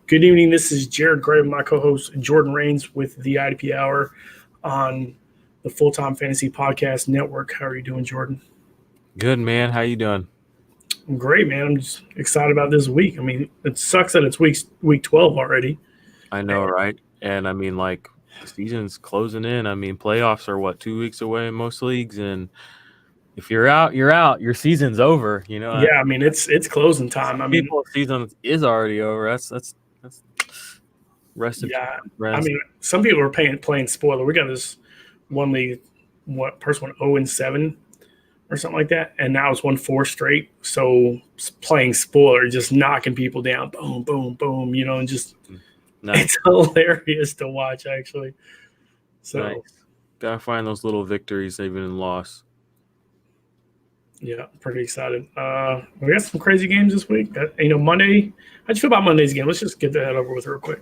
Good evening. This is Jared Gray, my co-host Jordan Rains with the IDP Hour on the Full-Time Fantasy Podcast Network. How are you doing, Jordan? Good, man. How you doing? I'm great, man. I'm just excited about this week. I mean, it sucks that it's week 12 already. I know, right? And I mean, like, the season's closing in. I mean, playoffs are 2 weeks away in most leagues, and if you're out, you're out. Your season's over. Yeah, I mean it's closing time. I mean, People's season is already over. That's rest in peace, yeah. I friends. mean, some people are playing spoiler. We got this one league, first one 0-7 or something like that, and now it's won 4 straight. So playing spoiler, just knocking people down, boom, boom, boom. And just Nice. it's hilarious to watch, actually. So Nice. Gotta find those little victories even in loss. yeah, pretty excited. We got some crazy games this week. Monday. How'd you feel about Monday's game? Let's just get that over with real quick.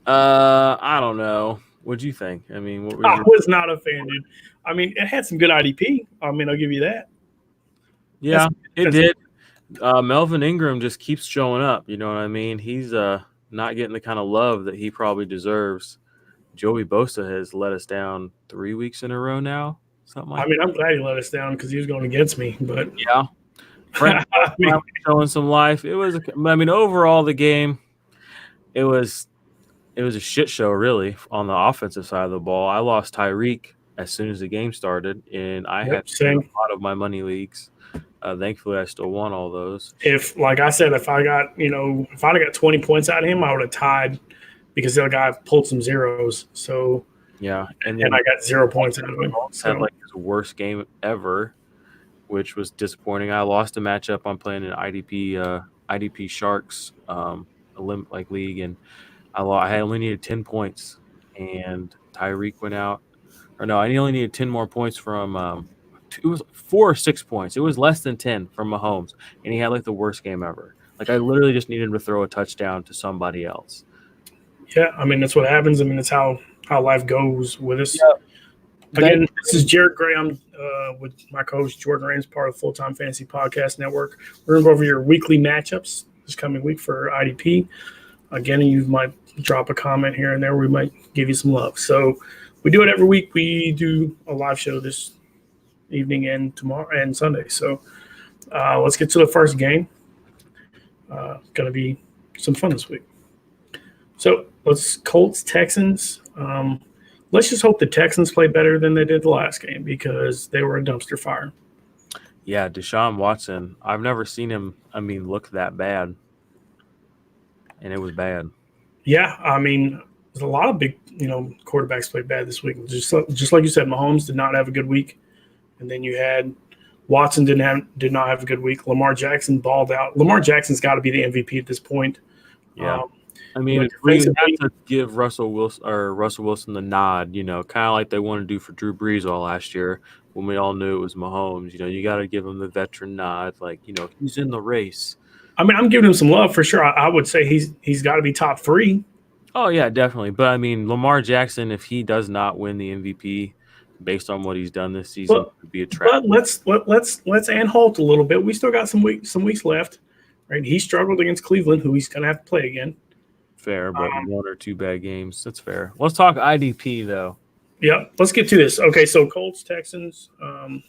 I don't know. What'd you think? I mean, what I was not a fan, dude. I mean, it had some good IDP. I mean, I'll give you that. Yeah, it did. Melvin Ingram just keeps showing up. You know what I mean? He's not getting the kind of love that he probably deserves. Joey Bosa has let us down 3 weeks in a row now. Something like I mean, I'm glad he let us down because he was going against me. But yeah, Frank showing some life. It was. I mean, overall, the game, it was a shit show, really, on the offensive side of the ball. I lost Tyreek as soon as the game started, and I had a lot of my money leagues. Thankfully, I still won all those. Like I said, if I'd have got 20 points out of him, I would have tied because the other guy pulled some zeros. So yeah, and I got 0 points out of him. Had like his worst game ever, which was disappointing. I lost a matchup. I'm playing an IDP Sharks Olympic league, and I only needed 10 points, and Tyreek went out. Or no, I only needed 10 more points from it was 4 or 6 points. It was less than 10 from Mahomes, and he had like the worst game ever. Like I literally just needed him to throw a touchdown to somebody else. Yeah, I mean that's what happens. I mean that's how life goes with us. Yeah. Again, this is Jared Gray. I'm with my co-host Jordan Rains, part of the Full-Time Fantasy Podcast Network. We're going to go over your weekly matchups this coming week for IDP. Again, you might drop a comment here and there. We might give you some love. So we do it every week. We do a live show this evening and tomorrow and Sunday. So let's get to the first game. Going to be some fun this week. So let's Colts Texans. Let's just hope the Texans play better than they did the last game because they were a dumpster fire. Yeah, Deshaun Watson. I've never seen him, look that bad. And it was bad. Yeah, I mean, there's a lot of big, quarterbacks played bad this week. Just like you said, Mahomes did not have a good week. And then you had Watson did not have a good week. Lamar Jackson balled out. Lamar Jackson's got to be the MVP at this point. Yeah. We have to give Russell Wilson the nod, kind of like they wanted to do for Drew Brees all last year when we all knew it was Mahomes. You got to give him the veteran nod, like, he's in the race. I mean, I'm giving him some love for sure. I would say he's got to be top 3. Oh, yeah, definitely. But, I mean, Lamar Jackson, if he does not win the MVP based on what he's done this season, would be a trap. But let's Anhalt a little bit. We still got some weeks left, right? He struggled against Cleveland, who he's going to have to play again. Fair, but 1 or 2 bad games. That's fair. Let's talk IDP, though. Yeah, let's get to this. Okay, so Colts, Texans, kind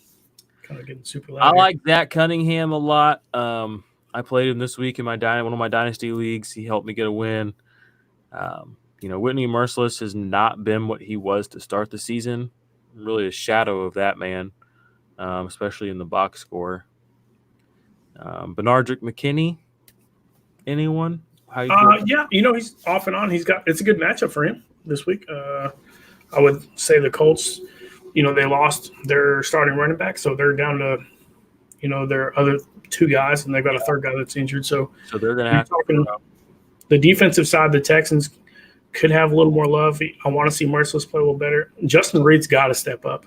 of getting super loud. I like Zach Cunningham a lot. I played him this week in one of my dynasty leagues. He helped me get a win. Whitney Merciless has not been what he was to start the season. Really a shadow of that man, especially in the box score. Benardrick McKinney, anyone? How you yeah, he's off and on. It's a good matchup for him this week. I would say the Colts, they lost their starting running back, so they're down to, their other 2 guys, and they've got a third guy that's injured. So they're going to have the defensive side. The Texans could have a little more love. I want to see Merciless play a little better. Justin Reid's got to step up.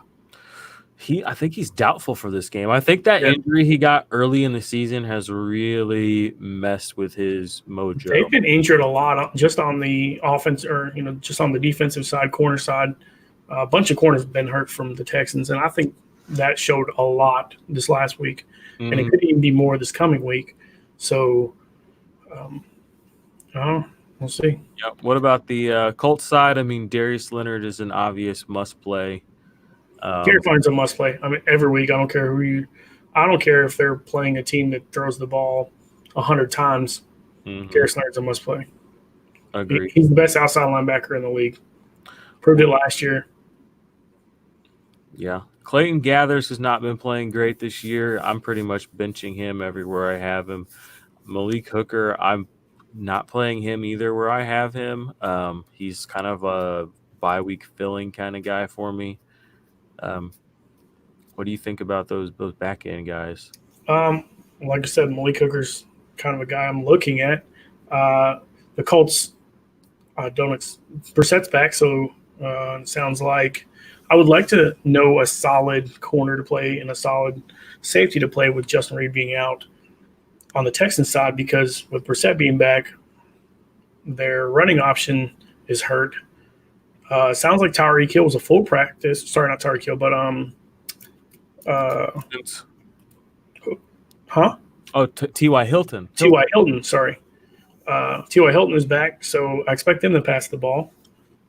I think he's doubtful for this game. I think that injury he got early in the season has really messed with his mojo. They've been injured a lot just on the offense or, just on the defensive side, corner side. A bunch of corners have been hurt from the Texans, and I think that showed a lot this last week. And it could even be more this coming week. So We'll see. Yep. What about the Colts side? I mean, Darius Leonard is an obvious must play. Gary finds a must play. I mean, every week. I don't care if they're playing a team that throws the ball 100 times. Darius Leonard's a must play. Agreed. He's the best outside linebacker in the league. Proved it last year. Yeah. Clayton Gathers has not been playing great this year. I'm pretty much benching him everywhere I have him. Malik Hooker, I'm not playing him either where I have him. He's kind of a bye-week filling kind of guy for me. What do you think about those back-end guys? Like I said, Malik Hooker's kind of a guy I'm looking at. The Colts Brissett's back, so it sounds like I would like to know a solid corner to play and a solid safety to play with Justin Reid being out on the Texans side, because with Brissett being back, their running option is hurt. Sounds like Tyreek Hill was a full practice. Sorry, not Tyreek Hill, but T.Y. Hilton. T.Y. Hilton, sorry. T.Y. Hilton is back, so I expect them to pass the ball.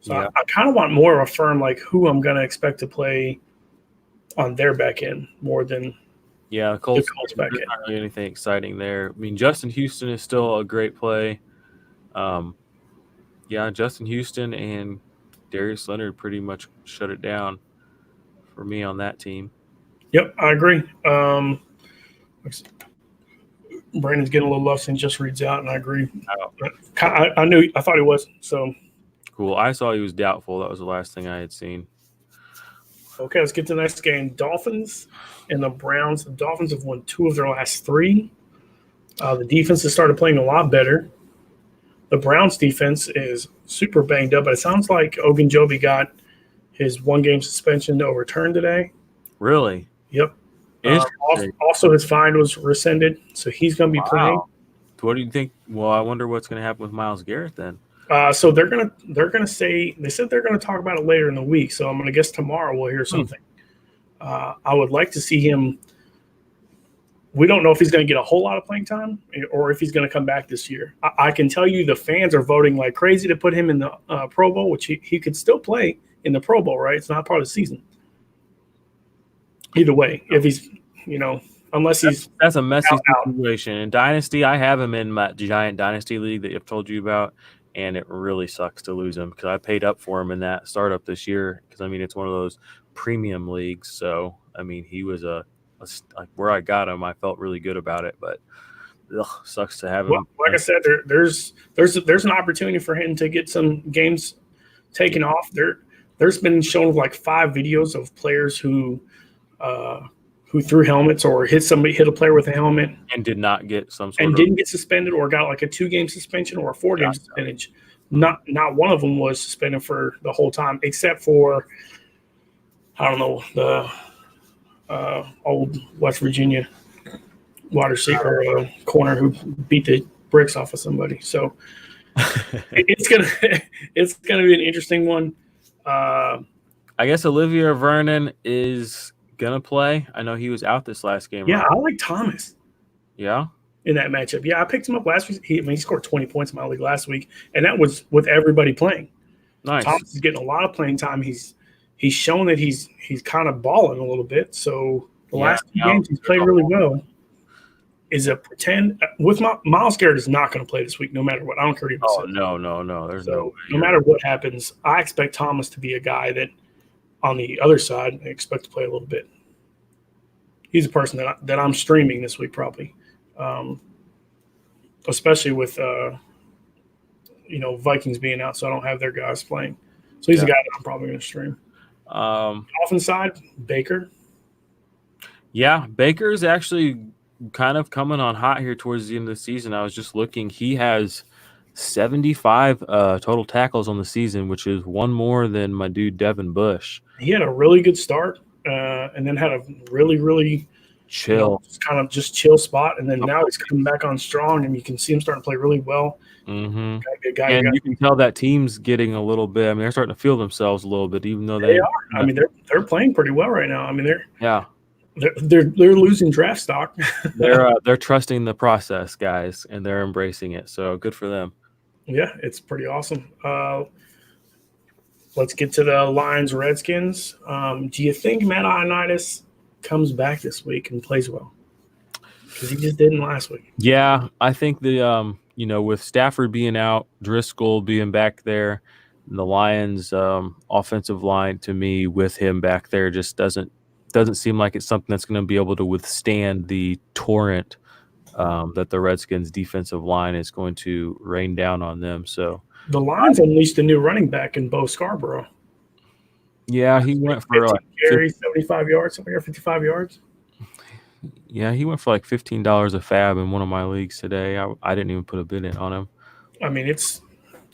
So yeah. I kind of want more of a firm, like who I'm going to expect to play on their back end more than the Colts back end. Not really anything exciting there. I mean, Justin Houston is still a great play. Justin Houston and Darius Leonard pretty much shut it down for me on that team. Yep, I agree. Brandon's getting a little lost and just reads out, and I agree. I thought he was. So cool. I saw he was doubtful. That was the last thing I had seen. Okay, let's get to the next game. Dolphins and the Browns. The Dolphins have won 2 of their last 3. The defense has started playing a lot better. The Browns defense is super banged up, but it sounds like Ogunjobi got his 1-game suspension overturned today. Really? Yep. Also, his fine was rescinded, so he's going to be playing. What do you think? Well, I wonder what's going to happen with Myles Garrett then. So they're gonna say, they said they're gonna talk about it later in the week. So I'm gonna guess tomorrow we'll hear something. I would like to see him. We don't know if he's going to get a whole lot of playing time or if he's going to come back this year. I can tell you the fans are voting like crazy to put him in the Pro Bowl, which he could still play in the Pro Bowl, right? It's not part of the season. Either way, if he's, unless he's – That's a messy situation. In Dynasty, I have him in my giant Dynasty league that I've told you about, and it really sucks to lose him because I paid up for him in that startup this year because, it's one of those premium leagues. So, he was like where I got him, I felt really good about it, but sucks to have him. Well, like I said, there's an opportunity for him to get some games taken off. There's been shown like 5 videos of players who threw helmets or hit a player with a helmet and did not get didn't get suspended or got like a 2-game suspension or a 4-game suspension. Not one of them was suspended for the whole time, except for the old West Virginia wide receiver corner who beat the bricks off of somebody. So it's gonna be an interesting one. I guess Olivia Vernon is gonna play. I know he was out this last game. Yeah, right? I like Thomas. Yeah, in that matchup. Yeah, I picked him up last week. He scored 20 points in my league last week, and that was with everybody playing. Nice. Thomas is getting a lot of playing time. He's shown that he's kind of balling a little bit. So the last 2 games he's played really well. Is a pretend with Myles Garrett is not going to play this week, no matter what. I don't care what he says. No. There's no way. No matter what happens, I expect Thomas to be a guy that on the other side I expect to play a little bit. He's a person that I'm streaming this week probably, especially with Vikings being out, so I don't have their guys playing. So he's a guy that I'm probably going to stream. Dolphins side, Baker. Yeah, Baker's actually kind of coming on hot here towards the end of the season. I was just looking. He has 75 total tackles on the season, which is 1 more than my dude Devin Bush. He had a really good start and then had a really, really chill, just chill spot. And then now he's coming back on strong, and you can see him starting to play really well. Mm-hmm. You can tell that team's getting a little bit. They're starting to feel themselves a little bit, even though they are. They're playing pretty well right now. They're losing draft stock. They're trusting the process, guys, and they're embracing it. So good for them. Yeah, it's pretty awesome. Let's get to the Lions Redskins. Do you think Matt Ioannidis comes back this week and plays well? Because he just didn't last week. Yeah, I think with Stafford being out, Driscoll being back there, the Lions offensive line to me with him back there just doesn't seem like it's something that's going to be able to withstand the torrent that the Redskins defensive line is going to rain down on them. So The Lions unleashed a new running back in Bo Scarborough. yeah, he went for 15 carries, 75 yards, somewhere 55 yards. Yeah, he went for like $15 a fab in one of my leagues today. I didn't even put a bid in on him. I mean,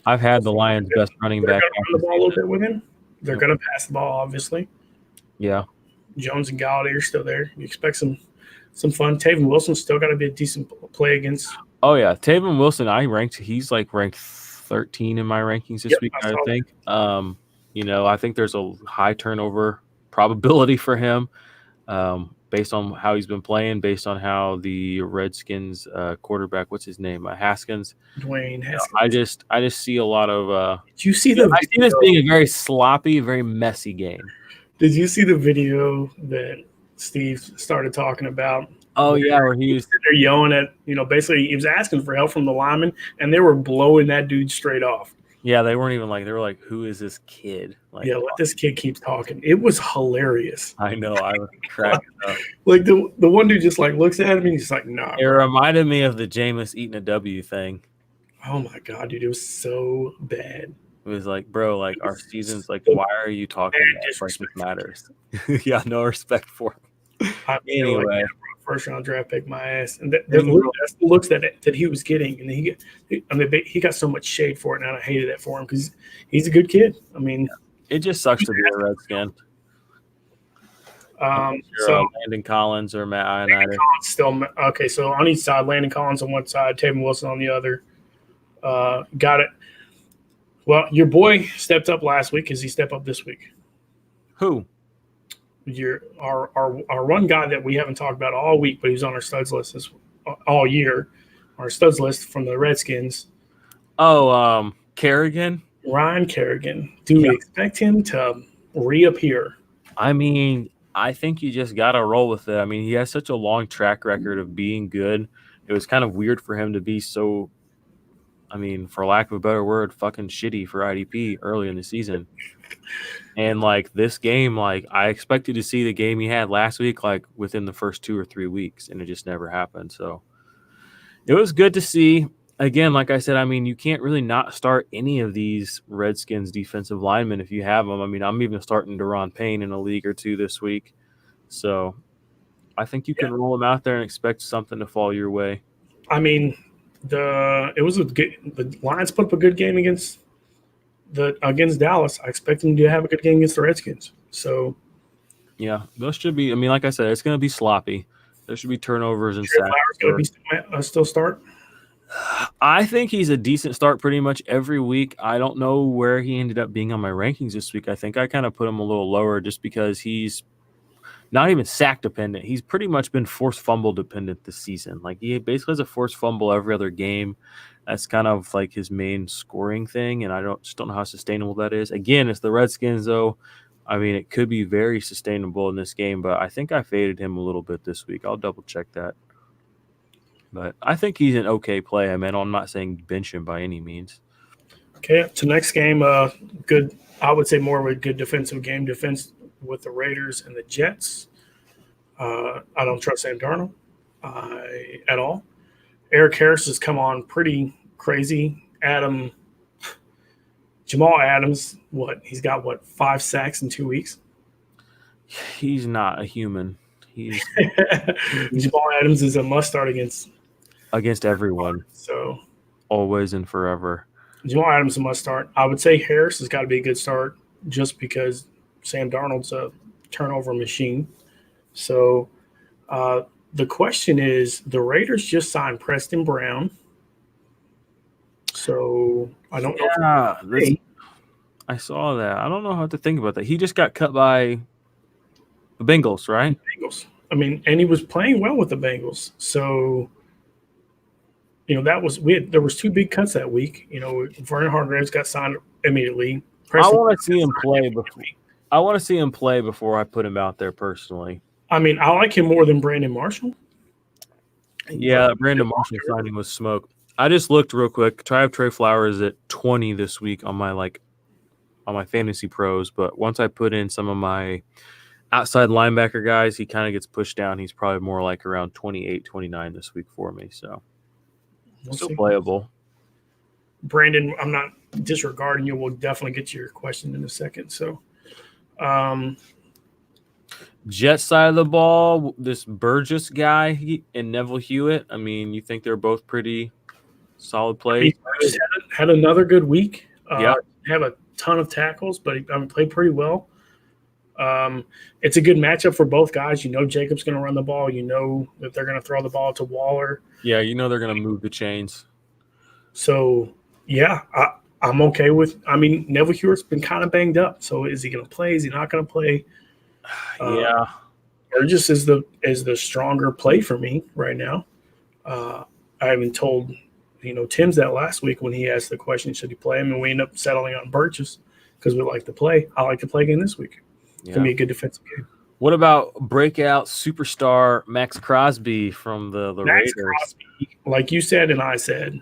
I've had the Lions' best running they're back. going to run the ball a little bit with him. They're going to pass the ball, obviously. Yeah. Jones and Galladay are still there. You expect some fun. Taven Wilson's still got to be a decent play against. Oh yeah, Taven Wilson. He's like ranked 13 in my rankings this week. I think. I think there's a high turnover probability for him, based on how he's been playing, based on how the Redskins quarterback, what's his name, Haskins. Dwayne Haskins. I just see a lot of. Did you see the? I see this being a very sloppy, very messy game. Did you see the video that Steve started talking about? Oh yeah, where he was sitting there yelling at, basically he was asking for help from the linemen, and they were blowing that dude straight off. Yeah, they weren't even they were like, "Who is this kid?" Let this kid keep talking. It was hilarious. I know, I was cracking up. The one dude just looks at him and he's like, "Nah." It reminded me of the Jameis eating a W thing. Oh my god, dude, it was so bad. It was like, bro, our season's why are you talking about this matters? Yeah, no respect for him. Anyway, first round draft pick, my ass, and that's the looks that he was getting, and he got so much shade for it, and I hated that for him because he's a good kid. I mean, it just sucks to be a Redskin. So Landon Collins or Matt Ioannidis. Still okay. So on each side, Landon Collins on one side, Taven Wilson on the other. Got it. Well, your boy stepped up last week. Does he step up this week? Who? Our one guy that we haven't talked about all week, but he's on our studs list all year. Our studs list from the Redskins. Oh, Kerrigan? Ryan Kerrigan. Do we expect him to reappear? I mean, I think you just got to roll with it. I mean, he has such a long track record of being good. It was kind of weird for him to be so, for lack of a better word, fucking shitty for IDP early in the season. And this game, I expected to see the game he had last week, within the first 2 or 3 weeks, and it just never happened. So it was good to see. Again, like I said, you can't really not start any of these Redskins defensive linemen if you have them. I'm even starting Daron Payne in a league or two this week. So I think you can roll them out there and expect something to fall your way. The Lions put up a good game against Dallas. I expect them to have a good game against the Redskins. So yeah, those should be. Like I said, it's going to be sloppy. There should be turnovers and sacks. Going to be still start. I think he's a decent start pretty much every week. I don't know where he ended up being on my rankings this week. I think I kind of put him a little lower just because he's not even sack dependent. He's pretty much been forced fumble dependent this season. He basically has a forced fumble every other game. That's kind of his main scoring thing, and I just don't know how sustainable that is. Again, it's the Redskins, though. It could be very sustainable in this game, but I think I faded him a little bit this week. I'll double check that. But I think he's an okay play. I'm not saying bench him by any means. Okay, so next game, good. I would say more of a good defensive game. Defense with the Raiders and the Jets. I don't trust Sam Darnold at all. Eric Harris has come on pretty crazy. Jamal Adams, he's got 5 sacks in 2 weeks? He's not a human. Jamal Adams is a must start against everyone. So always and forever. Jamal Adams is a must start. I would say Harris has got to be a good start just because Sam Darnold's a turnover machine. So the question is, the Raiders just signed Preston Brown. So I don't know. I saw that. I don't know how to think about that. He just got cut by the Bengals, right? Bengals. And he was playing well with the Bengals. So there was two big cuts that week. Vernon Hargreaves got signed immediately. I want to see him play before. I want to see him play before I put him out there personally. I mean, I like him more than Brandon Marshall. Yeah, Brandon Marshall signing was smoke. I just looked real quick. I have Trey Flowers at 20 this week on my fantasy pros, but once I put in some of my outside linebacker guys, he kind of gets pushed down. He's probably more like around 28, 29 this week for me. So still playable. Brandon, I'm not disregarding you. We'll definitely get to your question in a second. So, Jet side of the ball, this Burgess guy and Neville Hewitt. I mean, you think they're both pretty solid plays? Burgess had another good week. Yeah, have a ton of tackles, but he played pretty well. It's a good matchup for both guys. Jacob's going to run the ball. That they're going to throw the ball to Waller. Yeah, they're going to move the chains. So, yeah, I'm okay with – Neville Hewitt's been kind of banged up. So, is he going to play? Is he not going to play? Yeah. Burgess is the stronger play for me right now. I haven't told Tim's that last week when he asked the question, should he play him? And we end up settling on Burgess because we like to play. I like to play again this week. It's going to be a good defensive game. What about breakout superstar Max Crosby from the Raiders? Crosby, like you said and I said,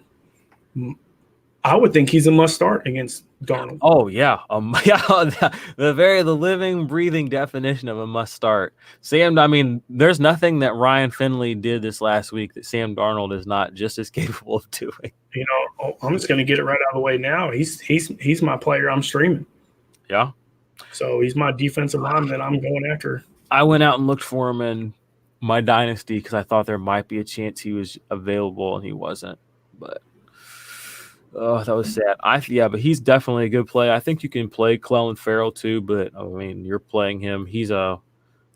I would think he's a must start against Darnold. Oh yeah, the living, breathing definition of a must start. Sam, there's nothing that Ryan Finley did this last week that Sam Darnold is not just as capable of doing. I'm just going to get it right out of the way now. He's my player. I'm streaming. Yeah. So he's my defensive lineman that I'm going after. I went out and looked for him in my dynasty because I thought there might be a chance he was available and he wasn't. But that was sad. But he's definitely a good play. I think you can play Clelin Ferrell too, but you're playing him. He's a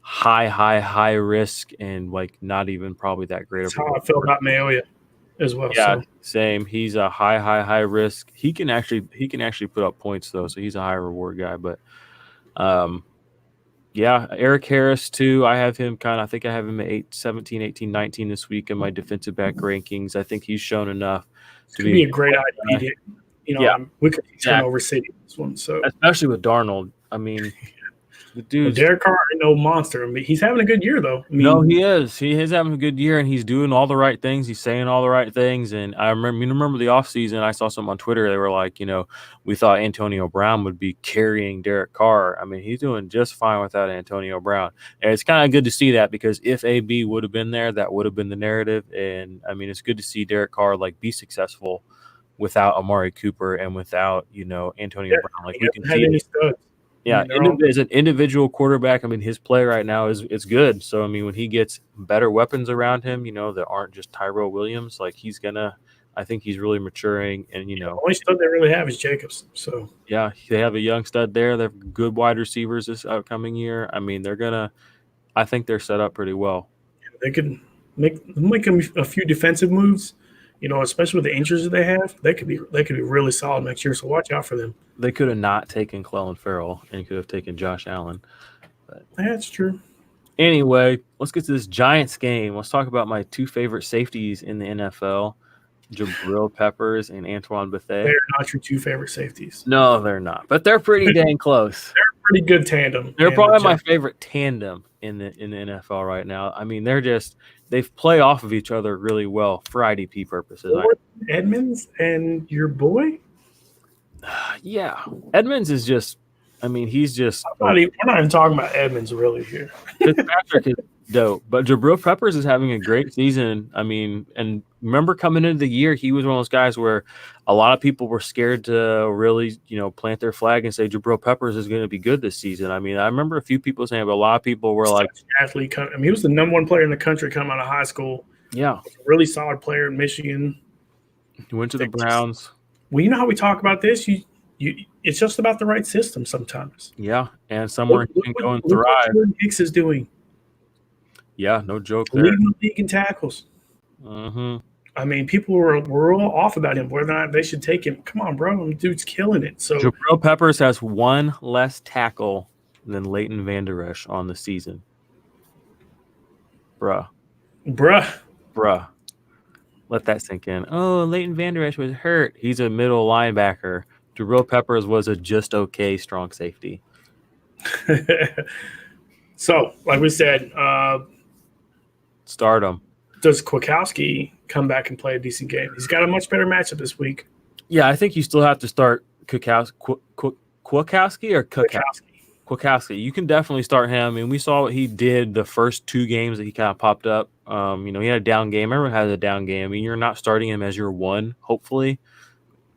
high risk and not even probably that great. That's how I feel about Mayoya as well. Yeah, so. Same. He's a high risk. He can actually put up points though, so he's a high reward guy. But Eric Harris too. I have him I think I have him at 17, 18, 19 this week in my defensive back rankings. I think he's shown enough to be a great idea. We could turn over City this one. So especially with Darnold. The dude, Derek Carr, no monster. He's having a good year though. No, he is. He is having a good year, and he's doing all the right things. He's saying all the right things. And I remember the offseason, I saw something on Twitter. They were like, we thought Antonio Brown would be carrying Derek Carr. He's doing just fine without Antonio Brown. And it's kind of good to see that because if AB would have been there, that would have been the narrative. And it's good to see Derek Carr be successful without Amari Cooper and without Antonio Brown. We can see it. Yeah, as an individual quarterback, his play right now is good. So when he gets better weapons around him, that aren't just Tyrell Williams, I think he's really maturing. And the only stud they really have is Jacobs. So yeah, they have a young stud there. They have good wide receivers this upcoming year. I think they're set up pretty well. They could make a few defensive moves. Especially with the injuries that they have, they could be really solid next year. So watch out for them. They could have not taken Clelin Ferrell and could have taken Josh Allen. But that's true. Anyway, let's get to this Giants game. Let's talk about my two favorite safeties in the NFL, Jabril Peppers and Antoine Bethea. They're not your two favorite safeties. No, they're not. But they're pretty dang close. They're a pretty good tandem. They're probably my favorite tandem in the NFL right now. They play off of each other really well for IDP purposes. Edmonds and your boy? Yeah. Edmonds is just he's just we're not even talking about Edmonds really here. Fitzpatrick is dope. But Jabril Peppers is having a great season. And remember coming into the year, he was one of those guys where a lot of people were scared to really, plant their flag and say Jabril Peppers is going to be good this season. I remember a few people saying, but a lot of people were like, athlete. He was the number one player in the country coming out of high school. Yeah. Really solid player in Michigan. He went to the Browns. Well, you know how we talk about this? It's just about the right system sometimes. Yeah, and somewhere he can go and thrive. What Jordan Hicks is doing. Yeah, no joke there. Leading the league in tackles. Mm-hmm. People were all off about him, whether or not they should take him. Come on, bro. Dude's killing it. So Jabril Peppers has one less tackle than Leighton Vander Esch on the season. Bruh. Let that sink in. Oh, Leighton Vander Esch was hurt. He's a middle linebacker. Jabril Peppers was a just okay strong safety. So, like we said, Start him. does Kwiatkowski come back and play a decent game? He's got a much better matchup this week. Yeah, I think you still have to start Kwiatkowski or Kwiatkowski. You can definitely start him. I mean, we saw what he did the first two games that he kind of popped up. He had a down game. Everyone has a down game. I mean, you're not starting him as your one, hopefully,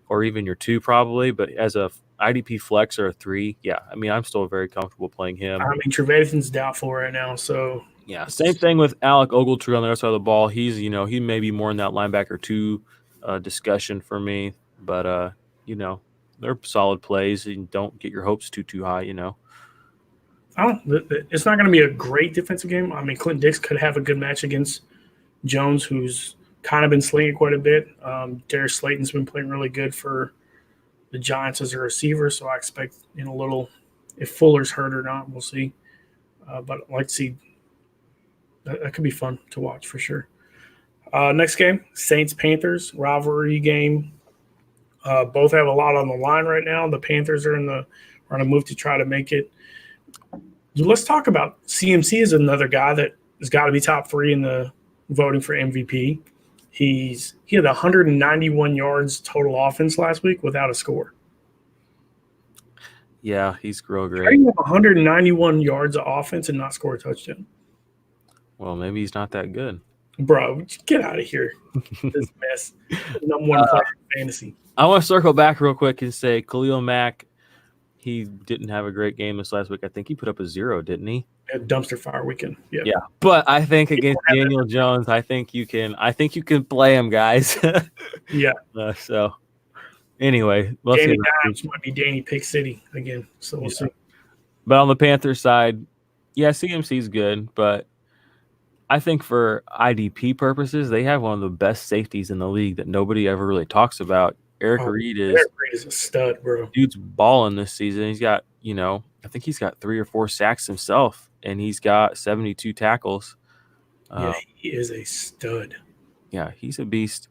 or even your two probably, but as a IDP flex or a 3, yeah. I mean, I'm still very comfortable playing him. I mean, Trevathan's doubtful right now, so yeah. Same thing with Alec Ogletree on the other side of the ball. He's he may be more in that linebacker 2 discussion for me, but they're solid plays. And don't get your hopes too high. It's not going to be a great defensive game. I mean, Clinton Dix could have a good match against Jones, who's kind of been slinging quite a bit. Darius Slayton's been playing really good for the Giants as a receiver, so I expect a little. If Fuller's hurt or not, we'll see. But I'd like to see. That could be fun to watch for sure. Next game, Saints-Panthers, rivalry game. Both have a lot on the line right now. The Panthers are on a move to try to make it. Let's talk about CMC is another guy that has got to be top 3 in the voting for MVP. He had 191 yards total offense last week without a score. Yeah, he's real great. How do you have 191 yards of offense and not score a touchdown? Well, maybe he's not that good. Bro, get out of here. This mess. Number one player in fantasy. I want to circle back real quick and say Khalil Mack, he didn't have a great game this last week. I think he put up a 0, didn't he? A dumpster fire weekend. Yeah. But I think against Daniel Jones, I think you can play him, guys. Yeah. So anyway, we'll Danny see. Dimes might be Danny Pick City again. So we'll see. But on the Panthers side, yeah, CMC's good, but I think for IDP purposes, they have one of the best safeties in the league that nobody ever really talks about. Eric Reid is a stud, bro. Dude's balling this season. He's got, I think he's got 3 or 4 sacks himself, and he's got 72 tackles. Yeah, he is a stud. Yeah, he's a beast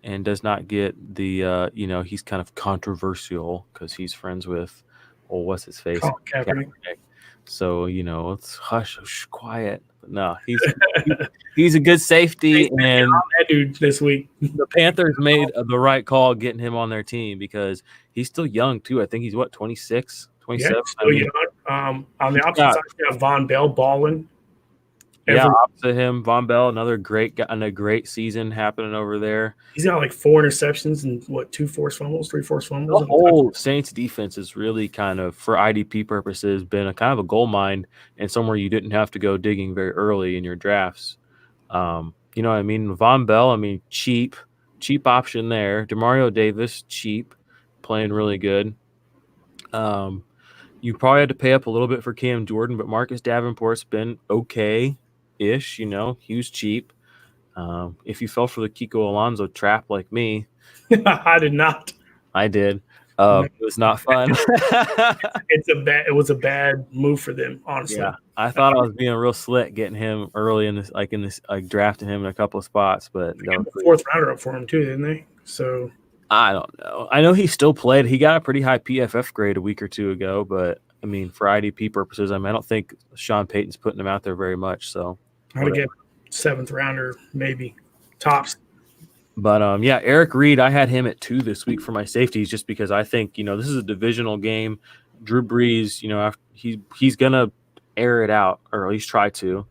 and does not get the, he's kind of controversial because he's friends with, what's his face? Kaepernick. So, it's hush, quiet. But no, he's a good safety. And that dude this week. The Panthers made the right call getting him on their team because he's still young, too. I think he's, 26, 27? Yeah, still young. On the opposite side, you have Von Bell balling. Opposite him, Von Bell, another great guy and a great season happening over there. He's got like 4 interceptions and 2 forced fumbles, 3 forced fumbles. The whole Saints defense is really kind of, for IDP purposes, been a kind of a gold mine and somewhere you didn't have to go digging very early in your drafts. You know what I mean? Von Bell, cheap option there. Demario Davis, cheap, playing really good. You probably had to pay up a little bit for Cam Jordan, but Marcus Davenport's been okay-ish, he was cheap. If you fell for the Kiko Alonso trap like me. I did not. I did. It was not fun. It was a bad move for them, honestly. Yeah, I thought I was being real slick getting him early in this, drafting him in a couple of spots, but they got the 4th rounder up for him too, didn't they? So I don't know. I know he still played. He got a pretty high PFF grade a week or 2 ago, but for IDP purposes, I don't think Sean Payton's putting him out there very much. So I'd get 7th rounder, maybe tops. But Eric Reid, I had him at 2 this week for my safeties, just because I think this is a divisional game. Drew Brees, he's gonna air it out, or at least try to.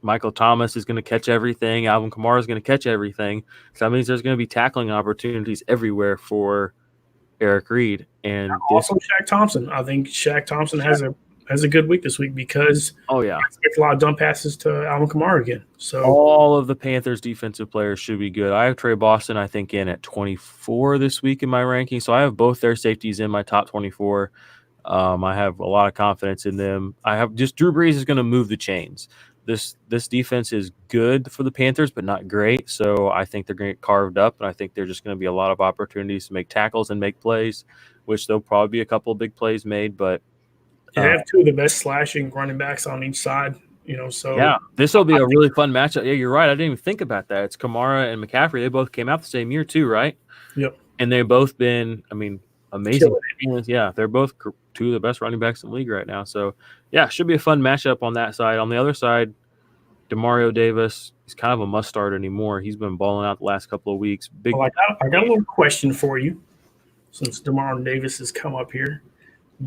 Michael Thomas is going to catch everything. Alvin Kamara is going to catch everything. So that means there's going to be tackling opportunities everywhere for Eric Reid. And also Shaq Thompson. I think Shaq Thompson has a good week this week because I expect a lot of dump passes to Alvin Kamara again. So all of the Panthers defensive players should be good. I have Trey Boston, I think, in at 24 this week in my ranking. So I have both their safeties in my top 24. I have a lot of confidence in them. I have just Drew Brees is going to move the chains. This defense is good for the Panthers, but not great. So I think they're going to get carved up, and I think there's just going to be a lot of opportunities to make tackles and make plays, which there'll probably be a couple of big plays made. But they have 2 of the best slashing running backs on each side So yeah, this will be a really fun matchup. Yeah, you're right. I didn't even think about that. It's Kamara and McCaffrey. They both came out the same year too, right? Yep. And they've both been, amazing. Yeah, they're both two of the best running backs in the league right now. So, yeah, should be a fun matchup on that side. On the other side, Demario Davis, he's kind of a must start anymore. He's been balling out the last couple of weeks. Well, I got a little question for you since Demario Davis has come up here.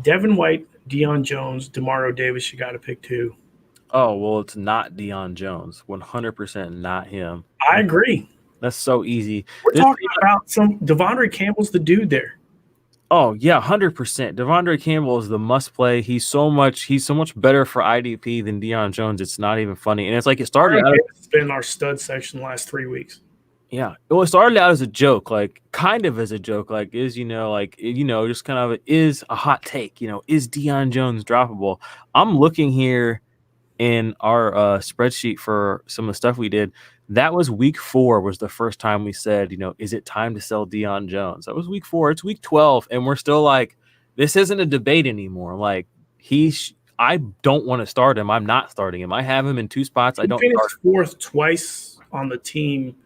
Devin White, Deion Jones, Demario Davis, you got to pick two. Oh, well, it's not Deion Jones. 100% not him. I agree. That's so easy. We're talking about Devondre Campbell's the dude there. Oh, yeah, 100%. Devondre Campbell is the must play. He's so much better for IDP than Deion Jones. It's not even funny. And it's like it started out. It's been our stud section the last 3 weeks. Yeah. Well, it started out as a joke, kind of as a joke, just kind of is a hot take, is Deion Jones droppable? I'm looking here in our spreadsheet for some of the stuff we did. That was week 4 was the first time we said, is it time to sell Deion Jones? That was week 4. It's week 12. And we're still like, this isn't a debate anymore. Like I don't want to start him. I'm not starting him. I have him in 2 spots. I don't finished start 4th twice on the team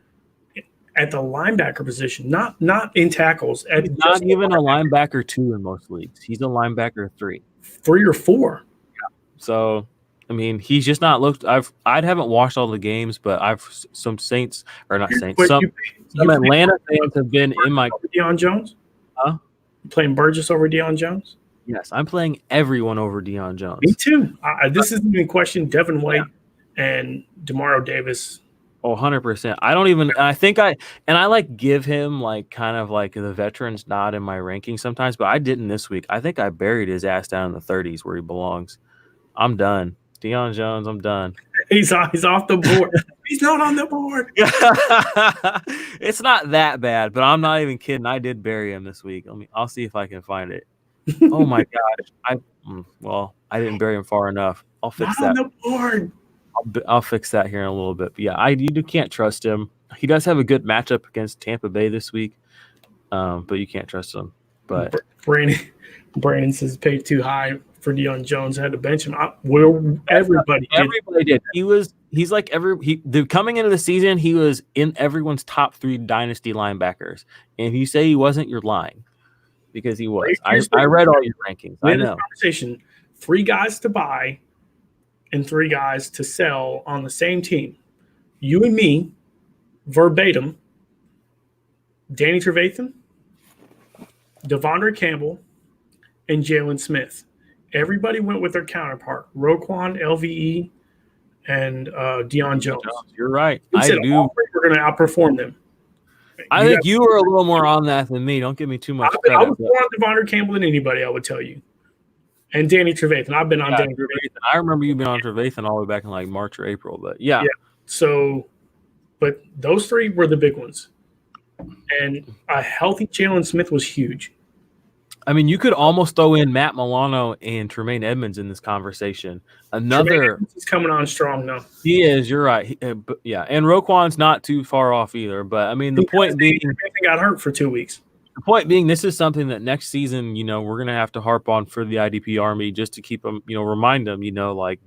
at the linebacker position, not in tackles. He's not even a linebacker 2 in most leagues. He's a linebacker 3. 3 or 4. Yeah. So he's just not looked. I haven't watched all the games, but some Saints or not Saints. Some Atlanta fans have been in my Deion Jones. Huh? You playing Burgess over Deion Jones? Yes, I'm playing everyone over Deion Jones. Me too. This isn't even a question. Devin White and Demario Davis. Oh, 100%. I don't even. I think I give him kind of the veterans nod in my ranking sometimes, but I didn't this week. I think I buried his ass down in the 30s where he belongs. I'm done. Deion Jones, I'm done. He's off the board. He's not on the board. It's not that bad, but I'm not even kidding. I did bury him this week. I'll see if I can find it. Oh my gosh! I didn't bury him far enough. I'll fix that. On the board. I'll fix that here in a little bit. But yeah, you can't trust him. He does have a good matchup against Tampa Bay this week, but you can't trust him. But Brandon says paid too high for Deion Jones. I had to bench him. Everybody did. Coming into the season, he was in everyone's top 3 dynasty linebackers. And if you say he wasn't, you're lying, because he was. I read all your rankings. I know. Conversation: 3 guys to buy and 3 guys to sell on the same team. You and me, verbatim. Danny Trevathan, Devondre Campbell, and Jalen Smith. Everybody went with their counterpart, Roquan, LVE, and Deion Jones. You're right. I do. We're going to outperform them. I think you were a little more on that than me. Don't give me too much credit. I was more on Devondre Campbell than anybody, I would tell you. And Danny Trevathan. I've been on Danny Trevathan. I remember you being on Trevathan all the way back in March or April. But yeah. So, but those 3 were the big ones. And a healthy Jalen Smith was huge. You could almost throw in Matt Milano and Tremaine Edmonds in this conversation. He's coming on strong now. He is. You're right. And Roquan's not too far off either. But the point being, he got hurt for 2 weeks. The point being, this is something that next season, we're gonna have to harp on for the IDP Army, just to keep them, remind them,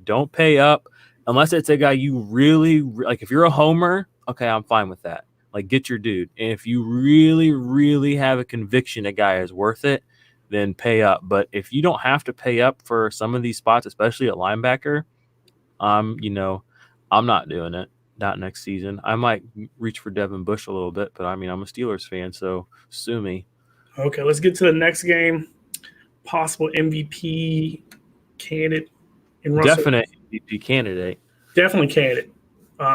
don't pay up unless it's a guy you really like. If you're a homer, okay, I'm fine with that. Get your dude. And if you really, really have a conviction a guy is worth it, then pay up. But if you don't have to pay up for some of these spots, especially at linebacker, I'm not doing it. Not next season. I might reach for Devin Bush a little bit, but I'm a Steelers fan, so sue me. Okay, let's get to the next game. Possible MVP candidate in Russell. Definite MVP candidate. Definitely candidate.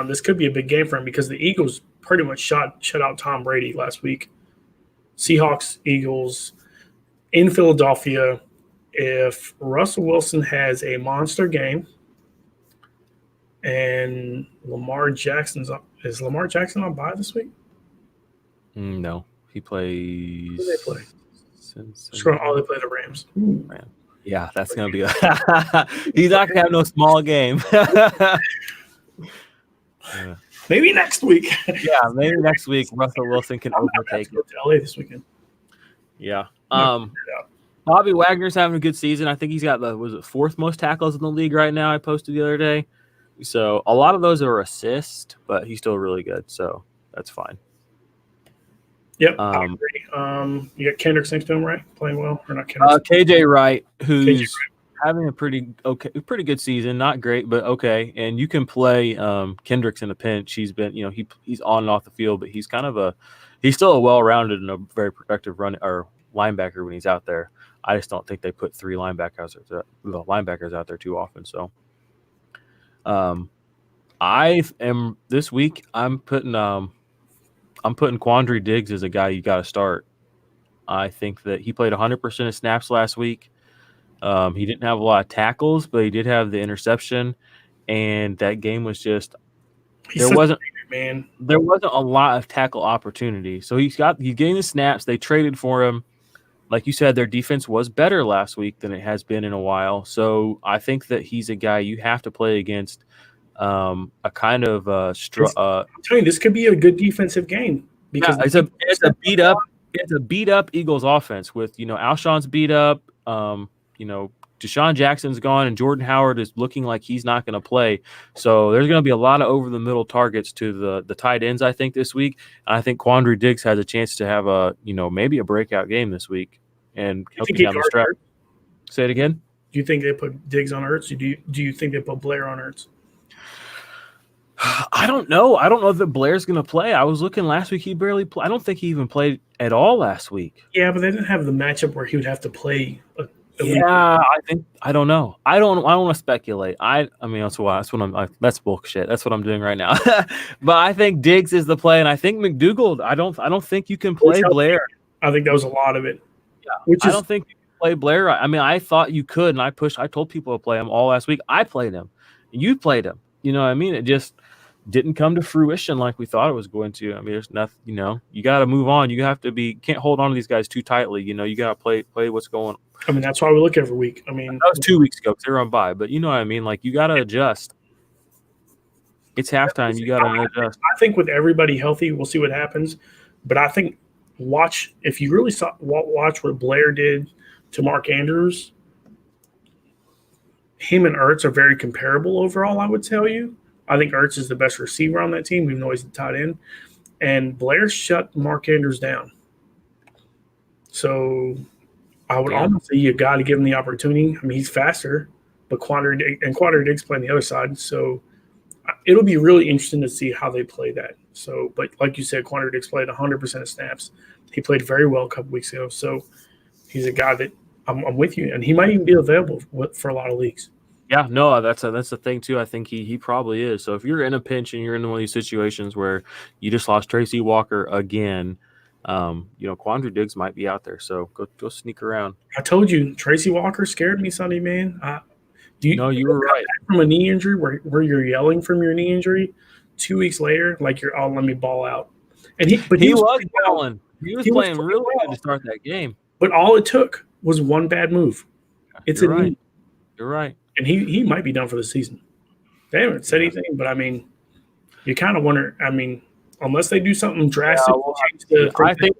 This could be a big game for him because the Eagles pretty much shut out Tom Brady last week. Seahawks, Eagles in Philadelphia. If Russell Wilson has a monster game and Lamar Jackson's up, is Lamar Jackson on bye this week? No, he plays. Who do they play? They play the Rams. Yeah, that's gonna be. He's not gonna have no small game. Maybe next week. Yeah, maybe next week Russell Wilson can overtake it. To LA this weekend. Yeah. Bobby Wagner's having a good season. I think he's got the 4th most tackles in the league right now. I posted the other day. So a lot of those are assists, but he's still really good. So that's fine. Yep, I agree. You got Kendricks next to him, right? Playing well, or not Kendricks? KJ Wright, who's KJ having a pretty good season. Not great, but okay. And you can play Kendricks in a pinch. He's been, he's on and off the field, but he's he's still a well-rounded and a very productive or linebacker when he's out there. I just don't think they put three linebackers out there too often. So, I am this week. I'm putting Quandre Diggs as a guy you got to start. I think that he played 100% of snaps last week. He didn't have a lot of tackles, but he did have the interception, and that game was just there wasn't a lot of tackle opportunity. So he's getting the snaps. They traded for him. Like you said, their defense was better last week than it has been in a while. So I think that he's a guy you have to play against. A kind of I'm telling you, this could be a good defensive game because it's a beat up Eagles offense with Alshon's beat up. Deshaun Jackson's gone and Jordan Howard is looking like he's not going to play. So there's going to be a lot of over the middle targets to the tight ends, I think, this week. And I think Quandre Diggs has a chance to have maybe a breakout game this week and help you down the stretch. Say it again. Do you think they put Diggs on Ertz? Do you think they put Blair on Ertz? I don't know. I don't know that Blair's going to play. I was looking last week. He barely played. I don't think he even played at all last week. Yeah, but they didn't have the matchup where he would have to play. I don't know. I don't want to speculate. I mean, that's bullshit. That's what I'm doing right now. But I think Diggs is the play, and I think McDougall. I don't think you can play Blair. I think that was a lot of it. Yeah, I don't think you can play Blair. I mean, I thought you could, and I told people to play him all last week. I played him. You played him. You know what I mean? It just didn't come to fruition like we thought it was going to. I mean, there's nothing, you got to move on. You have to can't hold on to these guys too tightly. You got to play what's going on. I mean, that's why we look every week. I mean, that was 2 weeks ago because they were on bye, but you know what I mean? Like, you got to adjust. It's halftime. You got to adjust. I think with everybody healthy, we'll see what happens. But I think if you really watch what Blair did to Mark Andrews, him and Ertz are very comparable overall, I would tell you. I think Ertz is the best receiver on that team, even though he's the tight end. And Blair shut Mark Andrews down. So I would almost say you got to give him the opportunity. I mean, he's faster, but Quandre Diggs playing the other side. So it'll be really interesting to see how they play that. So, but like you said, Quandre Diggs played 100% of snaps. He played very well a couple weeks ago. So he's a guy that I'm with you, and he might even be available for a lot of leagues. Yeah, no, that's the thing too. I think he probably is. So if you're in a pinch and you're in one of these situations where you just lost Tracy Walker again, Quandre Diggs might be out there. So go sneak around. I told you, Tracy Walker scared me Sunday, man. You were right. From a knee injury where you're yelling from your knee injury, 2 weeks later, like let me ball out. And he was yelling. He was playing really good to start that game. But all it took was one bad move. You're right. You're right. And he might be done for the season. They haven't said anything, but I mean, you kind of wonder. I mean, unless they do something drastic, I think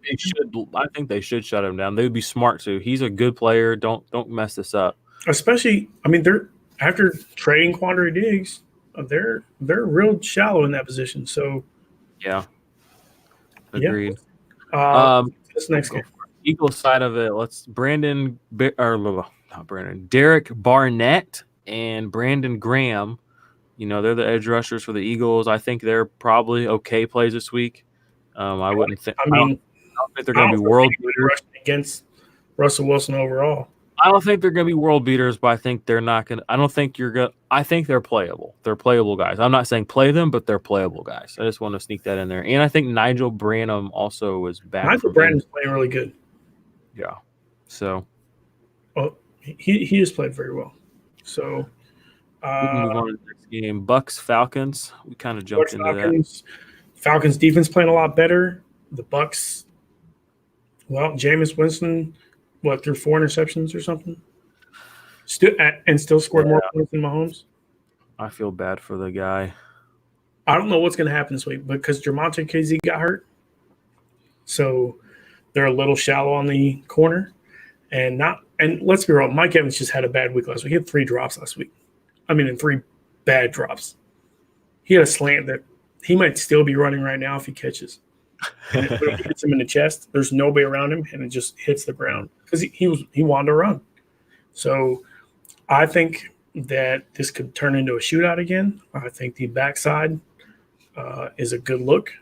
they should shut him down. They would be smart to. He's a good player. Don't mess this up. Especially, I mean, they're after trading Quandre Diggs, they're real shallow in that position. So, yeah, agreed. This next game, Eagles side of it. Derek Barnett and Brandon Graham. They're the edge rushers for the Eagles. I think they're probably okay plays this week. I wouldn't think. I don't think they're going to be world beaters against Russell Wilson overall. I don't think they're going to be world beaters, but I think they're not going to. I don't think you're going. I think they're playable. They're playable guys. I'm not saying play them, but they're playable guys. I just want to sneak that in there. And I think Nigel Branham also was back. Nigel Branham's playing really good. Yeah. So. Well, he has played very well. So. We can move on to the next game. Bucks Falcons. We kind of jumped into that. Falcons defense playing a lot better. The Bucks. Well, Jameis Winston. Threw 4 interceptions or something? Still scored more points than Mahomes? I feel bad for the guy. I don't know what's going to happen this week because Jermonte KZ got hurt. So they're a little shallow on the corner. And let's be real, Mike Evans just had a bad week last week. He had 3 drops last week. I mean, 3 bad drops. he had a slant that he might still be running right now if he catches. And when it hits him in the chest, there's nobody around him, and it just hits the ground because he wanted to run. So I think that this could turn into a shootout again. I think the backside is a good look.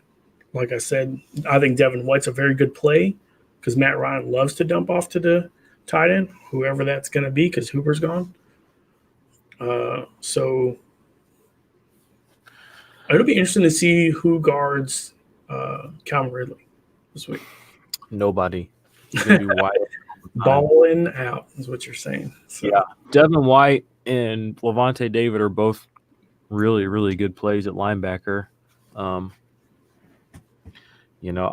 Like I said, I think Devin White's a very good play because Matt Ryan loves to dump off to the tight end, whoever that's going to be, because Hooper's gone. So it'll be interesting to see who guards Calvin Ridley this week. Nobody. He's gonna be White. Balling out is what you're saying. So. Yeah, Devin White and Levante David are both really, really good plays at linebacker.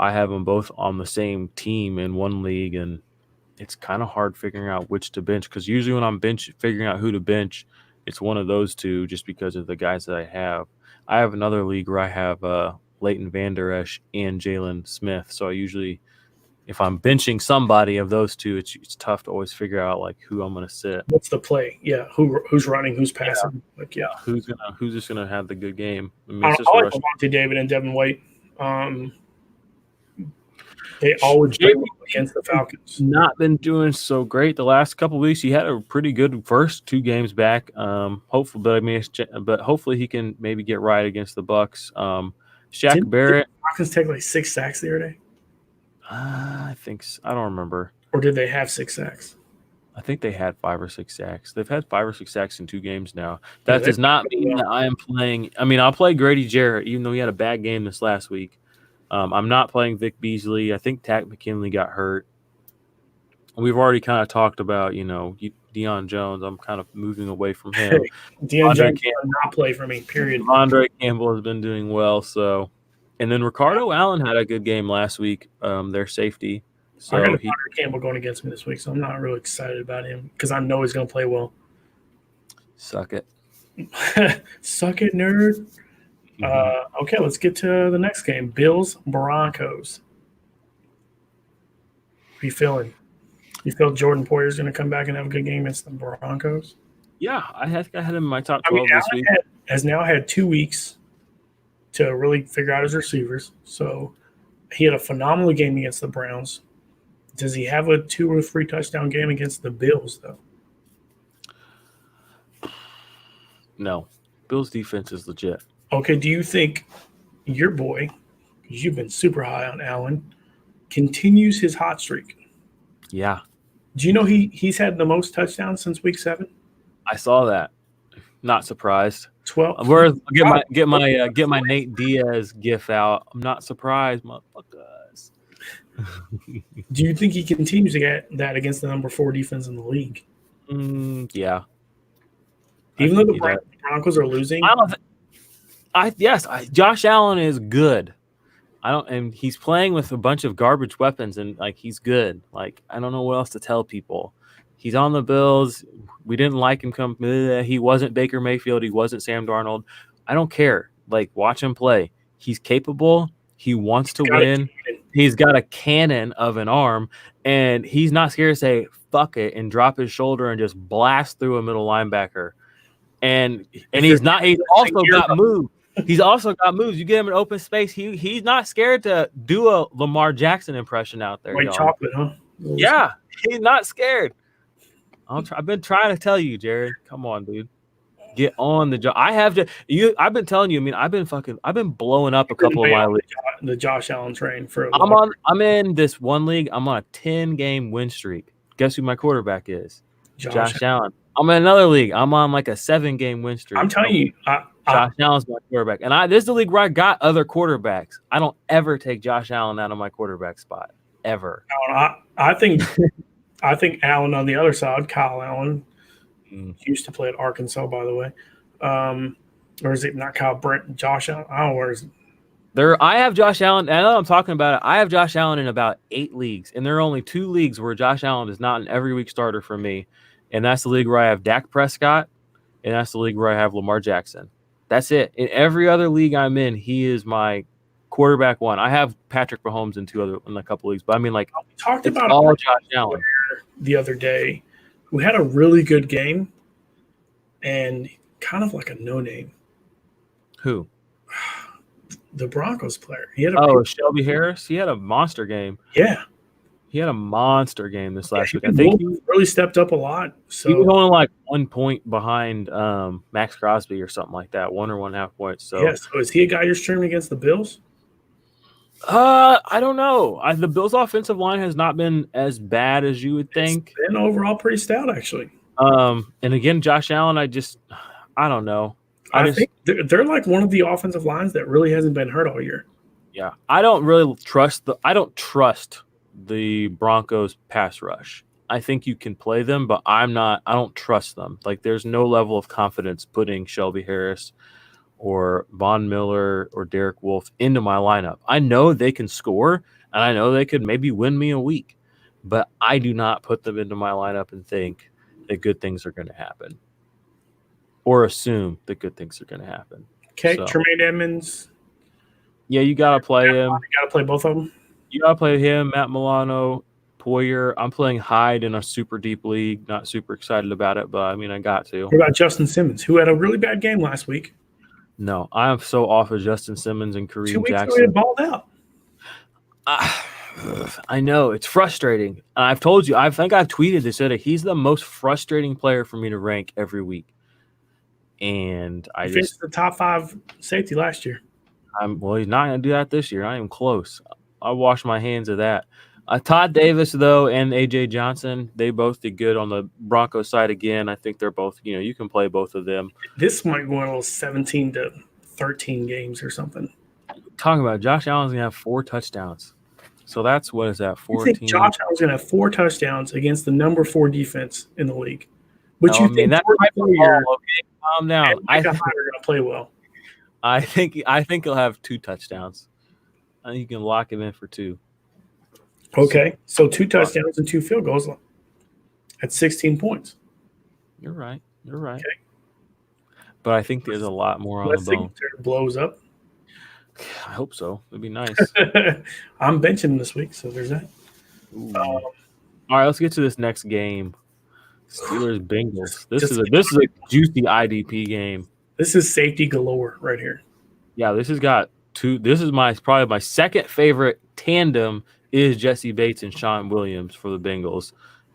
I have them both on the same team in one league, and it's kind of hard figuring out which to bench because usually when I'm figuring out who to bench, it's one of those two just because of the guys that I have. I have another league where I have Leighton Vander Esch and Jalen Smith, so I usually, if I'm benching somebody of those two, it's tough to always figure out like who I'm going to sit. What's the play? Yeah, who's running, who's passing? Who's just gonna have the good game? I like Levante David and Devin White. They always play against the Falcons. Not been doing so great the last couple of weeks. He had a pretty good first 2 games back. But hopefully he can maybe get right against the Bucks. Shaq Barrett. Did the Falcons take like 6 sacks the other day? I think so. I don't remember. Or did they have 6 sacks? I think they had 5 or 6 sacks. They've had 5 or 6 sacks in 2 games now. That does not mean that I am playing. I mean, I'll play Grady Jarrett, even though he had a bad game this last week. I'm not playing Vic Beasley. I think Tack McKinley got hurt. We've already kind of talked about, Deion Jones. I'm kind of moving away from him. Deion Jones does not play for me, period. Andre Campbell has been doing well. So, and then Ricardo Allen had a good game last week, their safety. So I got Andre Campbell going against me this week, so I'm not really excited about him because I know he's going to play well. Suck it. Suck it, nerd. Okay, let's get to the next game. Bills, Broncos. How you feeling? You feel Jordan Poyer's going to come back and have a good game against the Broncos? Yeah, I had him in my top 12 this week. Has now had 2 weeks to really figure out his receivers. So he had a phenomenal game against the Browns. Does he have a 2 or 3 touchdown game against the Bills, though? No. Bills' defense is legit. Okay, do you think your boy, because you've been super high on Allen, continues his hot streak? Yeah. Do you know he's had the most touchdowns since week 7? I saw that. Not surprised. 12. Where get my Nate Diaz gif out. I'm not surprised, motherfuckers. Do you think he continues to get that against the number 4 defense in the league? Yeah. Even though the Broncos are losing? Josh Allen is good. And he's playing with a bunch of garbage weapons, and like he's good. Like I don't know what else to tell people. He's on the Bills. We didn't like him he wasn't Baker Mayfield. He wasn't Sam Darnold. I don't care. Like watch him play. He's capable. He wants to win. He's got a cannon of an arm, and he's not scared to say fuck it and drop his shoulder and just blast through a middle linebacker. And he's also got moves. He's also got moves. You get him in open space. He's not scared to do a Lamar Jackson impression out there. White chocolate, huh? Yeah, he's not scared. I've been trying to tell you, Jared. Come on, dude. Get on the job. I've been telling you. I mean, I've been blowing up a couple of my leagues. The Josh Allen train for. I'm in this one league. I'm on a 10-game win streak. Guess who my quarterback is? Josh Allen. I'm in another league. I'm on like a 7-game win streak. I'm telling you, Josh Allen's my quarterback, and this is the league where I got other quarterbacks. I don't ever take Josh Allen out of my quarterback spot ever. I think Allen on the other side, Kyle Allen, used to play at Arkansas, by the way, or is it not Kyle Brent? Josh Allen? I don't know where is it. I have Josh Allen. I know I'm talking about it. I have Josh Allen in about 8 leagues, and there are only 2 leagues where Josh Allen is not an every week starter for me, and that's the league where I have Dak Prescott, and that's the league where I have Lamar Jackson. That's it. In every other league I'm in, he is my quarterback 1. I have Patrick Mahomes in a couple leagues, but I mean, like, we talked about all Josh Allen the other day, who had a really good game and kind of like a no name. Who? The Broncos player. He had a Shelby Harris. He had a monster game. Yeah. He had a monster game this last week. I Wolf think he really stepped up a lot. So he was only like 1 point behind Max Crosby or something like that, 1 or 1.5 points. So yeah. So is he a guy you're streaming against the Bills? I don't know. The Bills' offensive line has not been as bad as you would think. It's been overall pretty stout, actually. And again, Josh Allen, I don't know. I think they're like one of the offensive lines that really hasn't been hurt all year. Yeah, I don't really trust the Broncos pass rush. I think you can play them, but I don't trust them. Like, there's no level of confidence putting Shelby Harris or Von Miller or Derek Wolfe into my lineup. I know they can score, and I know they could maybe win me a week, but I do not put them into my lineup and think that good things are going to happen or assume that good things are going to happen. Okay, so, Tremaine Edmonds. Yeah, you got to play him. You got to play both of them. You got to play him, Matt Milano, Poyer. I'm playing Hyde in a super deep league. Not super excited about it, but I mean, I got to. What about Justin Simmons, who had a really bad game last week? No, I am so off of Justin Simmons and Kareem 2 weeks Jackson. Ago, he balled out. I know. It's frustrating. I've told you. I think I've tweeted this. That he's the most frustrating player for me to rank every week. And I finished the top 5 safety last year. Well, he's not going to do that this year. Not even close. I wash my hands of that. Todd Davis, though, and A.J. Johnson, they both did good on the Broncos side again. I think they're both, you can play both of them. This might go on 17 to 13 games or something. Talking about Josh Allen's going to have 4 touchdowns. So that's, what is that, 14? You think Josh Allen's going to have 4 touchdowns against the number 4 defense in the league? But you think that might be okay. Calm down. I think they're going to play well. I think he'll have 2 touchdowns. I think you can lock him in for 2. Okay, so 2 touchdowns and 2 field goals at 16 points. You're right. Okay. But I think there's a lot more on the bone. Blows up. I hope so. It'd be nice. I'm benching him this week, so there's that. All right, let's get to this next game. Steelers Bengals. This is a juicy IDP game. This is safety galore right here. Yeah, this has got 2. This is probably my second favorite tandem is Jesse Bates and Sean Williams for the Bengals.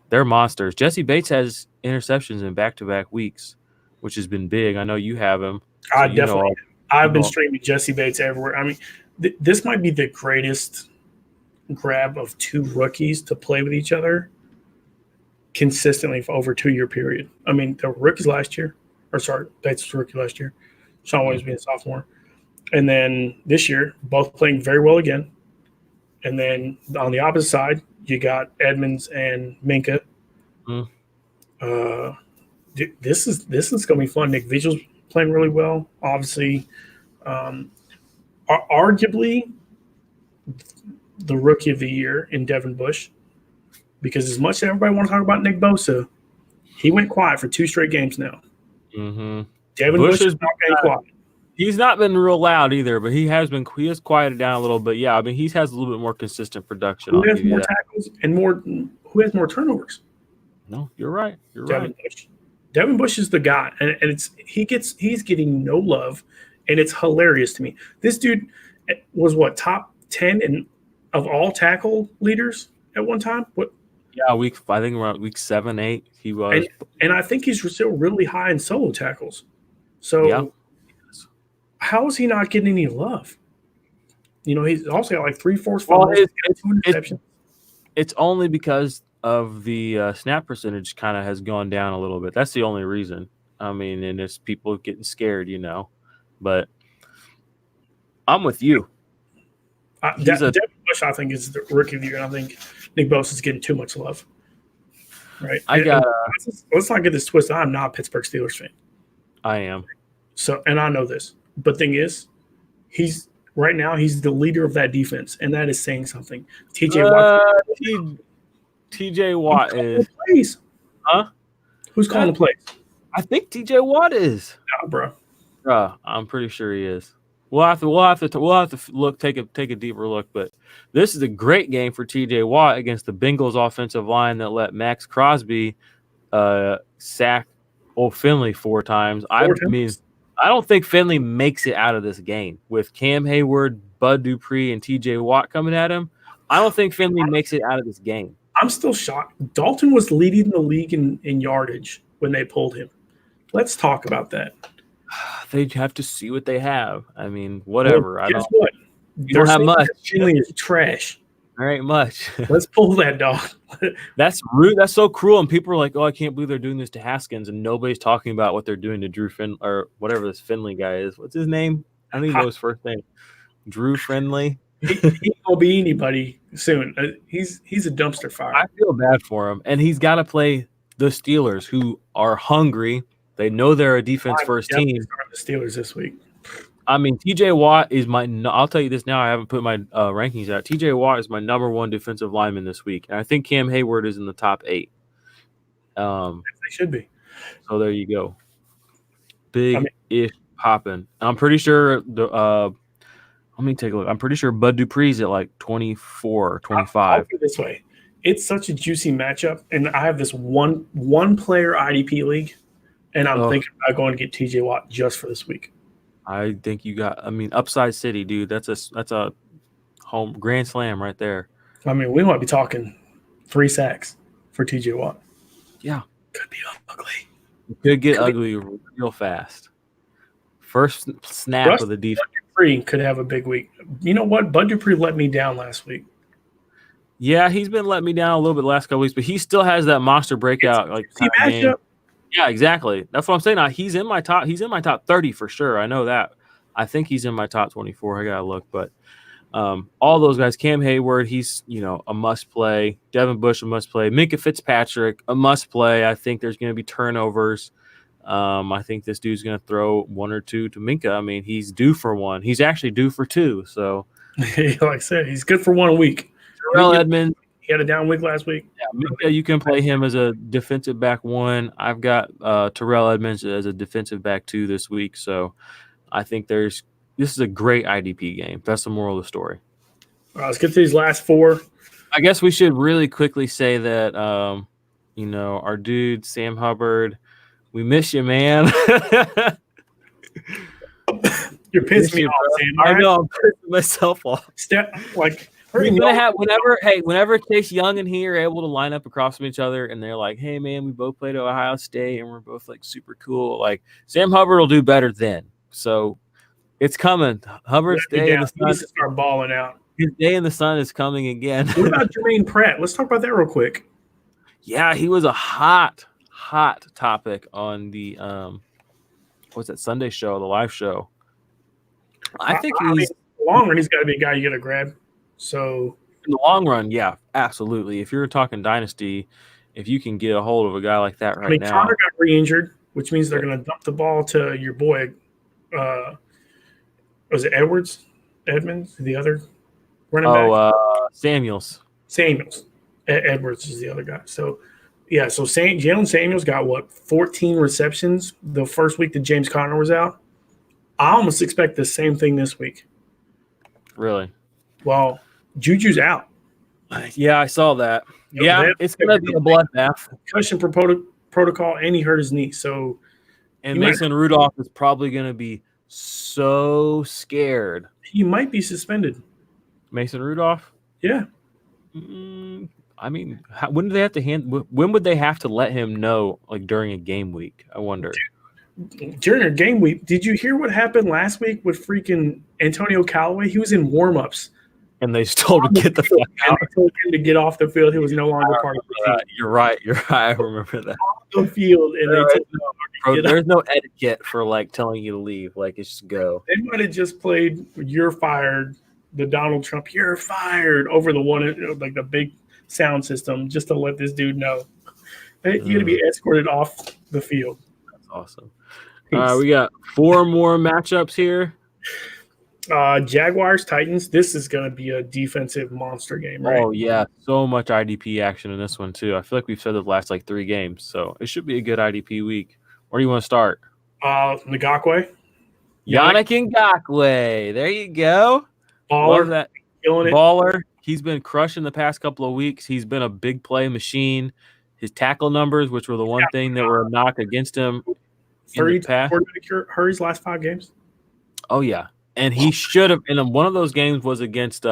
They're monsters. Jesse Bates has interceptions in back-to-back weeks, which has been big. I know you have him. So I definitely. I've been streaming Jesse Bates everywhere. I mean, this might be the greatest grab of 2 rookies to play with each other consistently for over a 2-year period. I mean, the rookies last year, Bates was rookie last year. Sean Williams being a sophomore. And then this year, both playing very well again. And then on the opposite side, you got Edmonds and Minka. This is going to be fun. Nick Vigil's playing really well. Obviously, arguably the rookie of the year in Devin Bush. Because as much as everybody want to talk about Nick Bosa, he went quiet for 2 straight games now. Mm-hmm. Devin Bush is not getting quiet. He's not been real loud either, but he has quieted down a little bit. Yeah, I mean, he has a little bit more consistent production. Who has more tackles and who has more turnovers? No, you're right. Devin Bush is the guy, and he's getting no love, and it's hilarious to me. This dude was top 10 of all tackle leaders at one time. What? Yeah, I think around week 7, 8, he was. And I think he's still really high in solo tackles. So. Yeah. How is he not getting any love? He's also got like 3 forced fumbles. It's only because of the snap percentage kind of has gone down a little bit. That's the only reason. I mean, and it's people getting scared, But I'm with you. Devin Bush, I think, is the rookie of the year, and I think Nick Bosa is getting too much love. Right? Let's not get this twisted. I'm not a Pittsburgh Steelers fan. I am. So, and I know this. But thing is, he's the leader of that defense, and that is saying something. TJ Watt is. Plays. Huh? Who's calling the plays? I think TJ Watt is. Nah, bro. I'm pretty sure he is. We'll have to look, take a deeper look. But this is a great game for TJ Watt against the Bengals offensive line that let Max Crosby sack Old Finley 4 times. I don't think Finley makes it out of this game with Cam Hayward, Bud Dupree, and T.J. Watt coming at him. I don't think Finley makes it out of this game. I'm still shocked. Dalton was leading the league in yardage when they pulled him. Let's talk about that. They have to see what they have. I mean, whatever. Well, guess what? You don't have much. Finley is trash. There ain't much. Let's pull that dog. That's rude. That's so cruel. And people are like, "Oh, I can't believe they're doing this to Haskins," and nobody's talking about what they're doing to Drew Fin or whatever this Finley guy is. What's his name? I don't even know his first name. Drew Finley. He won't be anybody soon. He's a dumpster fire. I feel bad for him, and he's got to play the Steelers, who are hungry. They know they're a defense-first team. The Steelers this week. I mean, T.J. Watt is my – I'll tell you this now. I haven't put my rankings out. T.J. Watt is my number one defensive lineman this week, and I think Cam Hayward is in the top 8. They should be. So there you go. Big-ish popping. I'm pretty sure let me take a look. I'm pretty sure Bud Dupree's at like 24 or 25. I'll put it this way. It's such a juicy matchup, and I have this one-player IDP league, and I'm thinking about going to get T.J. Watt just for this week. I think you got. I mean, Upside City, dude. That's a home grand slam right there. I mean, we might be talking 3 sacks for T.J. Watt. Yeah, could be ugly. It could get ugly real fast. First snap of the defense. Bud Dupree could have a big week. You know what? Bud Dupree let me down last week. Yeah, he's been letting me down a little bit the last couple weeks, but he still has that monster breakout. Matchup. Yeah, exactly. That's what I'm saying. He's in my top. He's in my top 30 for sure. I know that. I think he's in my top 24. I gotta look, but all those guys. Cam Hayward, he's a must play. Devin Bush, a must play. Minkah Fitzpatrick, a must play. I think there's going to be turnovers. I think this dude's going to throw 1 or 2 to Minkah. I mean, he's due for 1. He's actually due for 2. So, like I said, he's good for 1 week. Terrell Edmonds. He had a down week last week. Yeah, Minkah, you can play him as a defensive back 1. I've got Terrell Edmonds as a defensive back 2 this week. So I think this is a great IDP game. That's the moral of the story. All right, let's get to these last 4. I guess we should really quickly say that, our dude, Sam Hubbard, we miss you, man. You're pissing me off, Sam. I know. I'm pissing myself off. We're gonna have whenever Chase Young and he are able to line up across from each other, and they're like, "Hey, man, we both played at Ohio State, and we're both like super cool." Like Sam Hubbard will do better then. So it's coming. Hubbard's day in the sun. He needs to start balling out. His day in the sun is coming again. What about Jermaine Pratt? Let's talk about that real quick. Yeah, he was a hot topic on the what's that Sunday show, the live show. I think in the long run, he's got to be a guy you got to grab. So in the long run, yeah, absolutely. If you're talking dynasty, if you can get a hold of a guy like that now. Connor got re-injured, which means they're going to dump the ball to your boy. Was it Edmonds, the other running back? Samuels. Edwards is the other guy. So, yeah, so Jalen Samuels got 14 receptions the first week that James Conner was out. I almost expect the same thing this week. Really? Well, Juju's out. Yeah, I saw that. Yeah, it's going to be a bloodbath. Concussion protocol, and he hurt his knee. So, and Mason Rudolph is probably going to be so scared. He might be suspended. Mason Rudolph? Yeah. I mean, when do they have to when would they have to let him know, like during a game week? I wonder. During a game week, did you hear what happened last week with freaking Antonio Callaway? He was in warm-ups. And they told him to get the fuck out. They told him to get off the field. He was no longer part of the team. You're right. I remember that. Off the field, and there's no etiquette for like telling you to leave. Like, it's just go. They might have just played "You're fired," the Donald Trump "You're fired" over the one, like the big sound system, just to let this dude know you're going to be escorted off the field. That's awesome. All right, we got 4 more matchups here. Jaguars, Titans. This is going to be a defensive monster game, right? Oh, yeah. So much IDP action in this one, too. I feel like we've said the last, 3 games. So it should be a good IDP week. Where do you want to start? Ngakoue. Yannick Ngakoue. There you go. Baller. Love that. Killing it. Baller. He's been crushing the past couple of weeks. He's been a big play machine. His tackle numbers, which were the one thing that were a knock against him, in the past. Hurry's last 5 games. Oh yeah, and he should have. And one of those games was against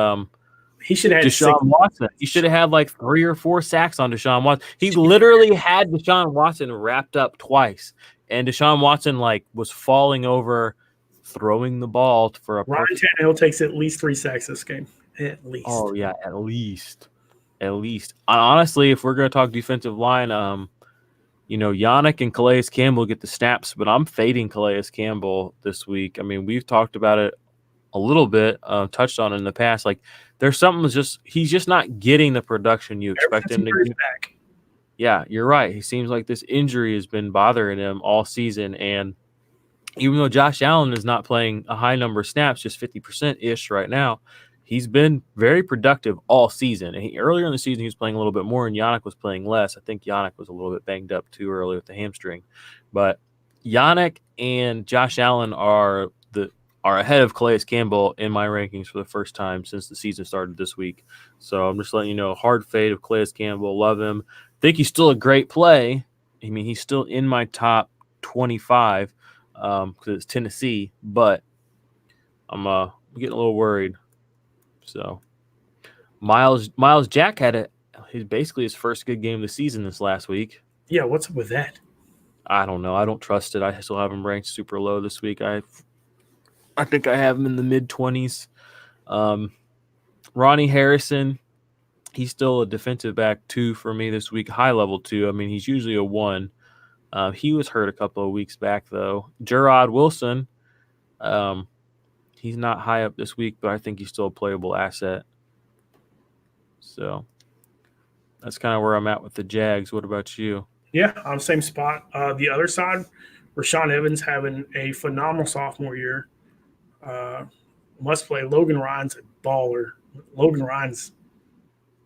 he should have had Deshaun Watson. He should have had like 3 or 4 sacks on Deshaun Watson. He literally had Deshaun Watson wrapped up twice, and Deshaun Watson like was falling over, throwing the ball for a. Ryan Tannehill takes at least 3 sacks this game. At least. Oh yeah, at least. Honestly, if we're gonna talk defensive line, Yannick and Calais Campbell get the snaps, but I'm fading Calais Campbell this week. I mean, we've talked about it a little bit, touched on it in the past. Like, there's something he's just not getting the production you expect him to get. Back. Yeah, you're right. He seems like this injury has been bothering him all season, and even though Josh Allen is not playing a high number of snaps, just 50%-ish right now, he's been very productive all season. And earlier in the season, he was playing a little bit more, and Yannick was playing less. I think Yannick was a little bit banged up too early with the hamstring. But Yannick and Josh Allen are ahead of Calais Campbell in my rankings for the first time since the season started this week. So I'm just letting you know, hard fade of Calais Campbell. Love him. Think he's still a great play. I mean, he's still in my top 25 because it's Tennessee, but I'm getting a little worried. So Miles Jack had basically his first good game of the season this last week. Yeah, what's up with that? I don't know. I don't trust it. I still have him ranked super low this week. I think I have him in the mid-20s. Ronnie Harrison, he's still a defensive back 2 for me this week, high level 2. I mean, he's usually a 1. He was hurt a couple of weeks back, though. Gerard Wilson, he's not high up this week, but I think he's still a playable asset. So that's kind of where I'm at with the Jags. What about you? Yeah, on the same spot. The other side, Rashaan Evans having a phenomenal sophomore year. Must play. Logan Ryan's a baller. Logan Ryan's,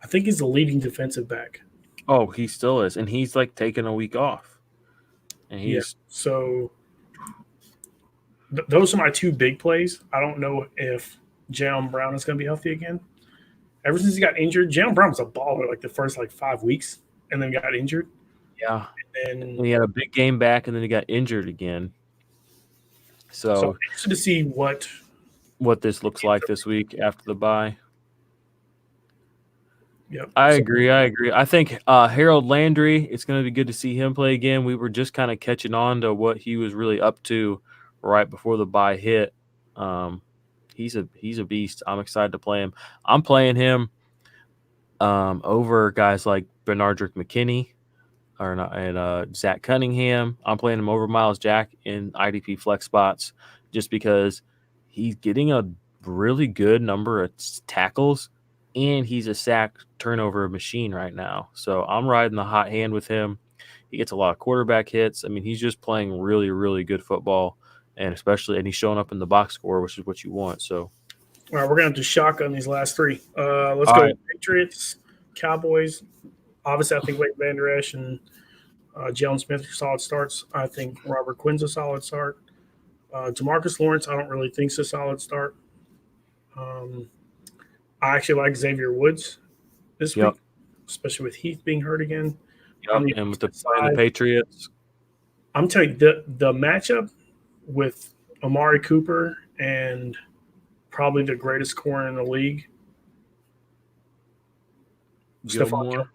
I think he's the leading defensive back. Oh, he still is. And he's like taking a week off. And so those are my 2 big plays. I don't know if Jaylen Brown is going to be healthy again. Ever since he got injured, Jaylen Brown was a baller like the first 5 weeks and then got injured. Yeah. And he had a big game back and then he got injured again. So I'm interested to see what this looks like this week after the bye. Yep. I agree. I think Harold Landry, it's going to be good to see him play again. We were just kind of catching on to what he was really up to right before the bye hit. He's a beast. I'm excited to play him. I'm playing him over guys like Bernardrick McKinney and Zach Cunningham. I'm playing him over Miles Jack in IDP flex spots just because he's getting a really good number of tackles, and he's a sack turnover machine right now. So I'm riding the hot hand with him. He gets a lot of quarterback hits. I mean, he's just playing really, really good football, and he's showing up in the box score, which is what you want. So, all right, we're going to have to shotgun these last 3. Let's go. Right. Patriots, Cowboys. Obviously, I think Leighton Vander Esch and Jalen Smith are solid starts. I think Robert Quinn's a solid start. DeMarcus Lawrence, I don't really think is a solid start. I actually like Xavier Woods this week, especially with Heath being hurt again. And with the Patriots. I'm telling you, the matchup with Amari Cooper and probably the greatest corner in the league, Stephon Gilmore,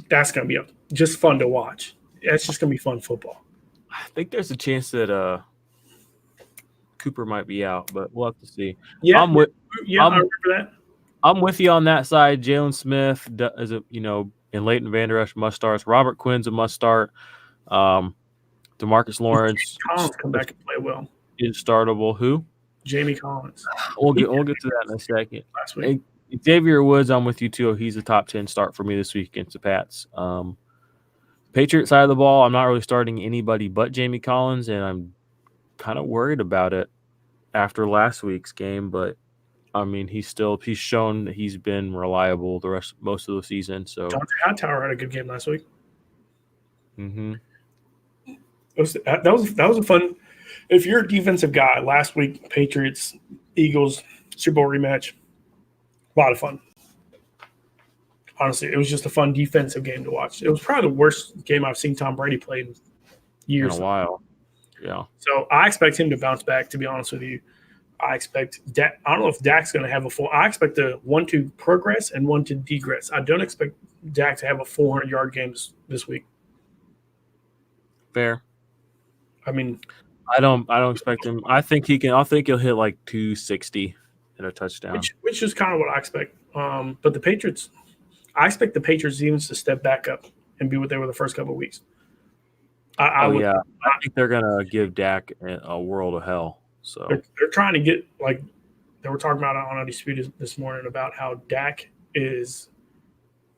that's going to be just fun to watch. That's just going to be fun football. I think there's a chance that Cooper might be out, but we'll have to see. Yeah, I remember that. I'm with you on that side. Jalen Smith is and Leighton Vander Esch must starts. Robert Quinn's a must start. DeMarcus Lawrence Collins come back and play well. Is startable. Who? Jamie Collins. We'll get to that in a second. Last week. Xavier Woods, I'm with you too. He's a top 10 start for me this week against the Pats. Patriot side of the ball, I'm not really starting anybody but Jamie Collins, and I'm kind of worried about it after last week's game. But I mean, he's shown that he's been reliable most of the season. So Dante Hightower had a good game last week. Mm-hmm. That was a fun. If you're a defensive guy, last week Patriots Eagles Super Bowl rematch, a lot of fun. Honestly, it was just a fun defensive game to watch. It was probably the worst game I've seen Tom Brady play in years. In a while. Yeah. So I expect him to bounce back, to be honest with you. I expect Dak. I don't know if Dak's going to have a full. I expect the one to progress and one to degress. I don't expect Dak to have a 400-yard game this week. Fair. I mean, I don't expect him. I think he'll hit like 260 at a touchdown. Which is kind of what I expect. But the Patriots, I expect the Patriots Demons to step back up and be what they were the first couple of weeks. I think they're gonna give Dak a world of hell. So they're trying to get, like they were talking about on a dispute this morning about how Dak is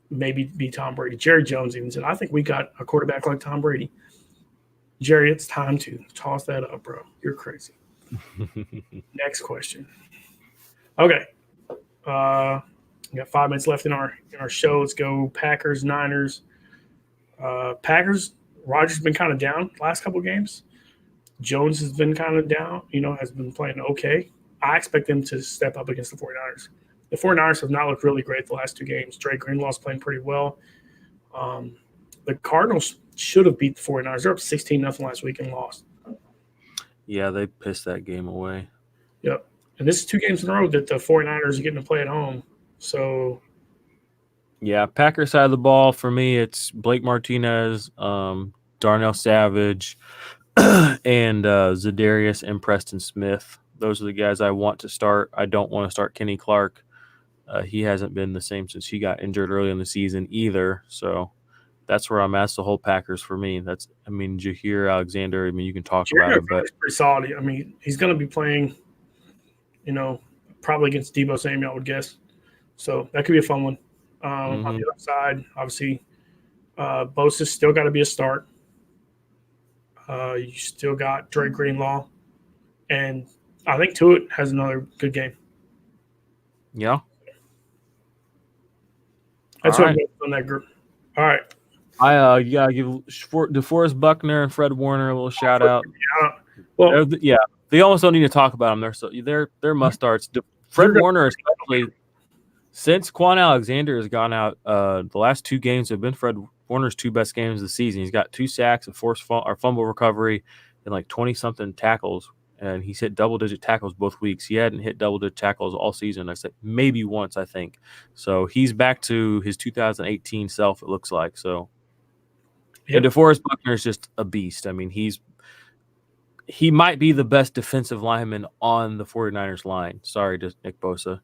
maybe be Tom Brady. Jerry Jones even said, "I think we got a quarterback like Tom Brady." Jerry, it's time to toss that up, bro. You're crazy. Next question. Okay. We got 5 minutes left in our show. Let's go Packers, Niners. Packers, Rodgers been kind of down last couple of games. Jones has been kind of down, has been playing okay. I expect them to step up against the 49ers. The 49ers have not looked really great the last 2 games. Drake Greenlaw's playing pretty well. The Cardinals should have beat the 49ers. They're up 16-0 last week and lost. Yeah, they pissed that game away. Yep. And this is 2 games in a row that the 49ers are getting to play at home. So, yeah, Packers side of the ball, for me, it's Blake Martinez, Darnell Savage, and Zadarius and Preston Smith. Those are the guys I want to start. I don't want to start Kenny Clark. He hasn't been the same since he got injured early in the season either. So that's where I'm at. That's the whole Packers for me. Jaheir Alexander, you can talk about it, but he's pretty solid. He's going to be playing, probably against Deebo Samuel, I would guess. So that could be a fun one. On the other side, obviously, Bosa's still got to be a start. You still got Drake Greenlaw. And I think Tuitt has another good game. Yeah. That's what I'm on that group. All right. I gotta give DeForest Buckner and Fred Warner a little shout out. They almost don't need to talk about them. They're must starts. Fred Warner, especially since Quan Alexander has gone out, the last 2 games have been Fred Warner's 2 best games of the season. He's got 2 sacks, a forced fumble recovery, and like 20-something tackles. And he's hit double-digit tackles both weeks. He hadn't hit double-digit tackles all season. I said maybe once, I think. So he's back to his 2018 self, it looks like. So, and DeForest Buckner is just a beast. He might be the best defensive lineman on the 49ers line. Sorry to Nick Bosa.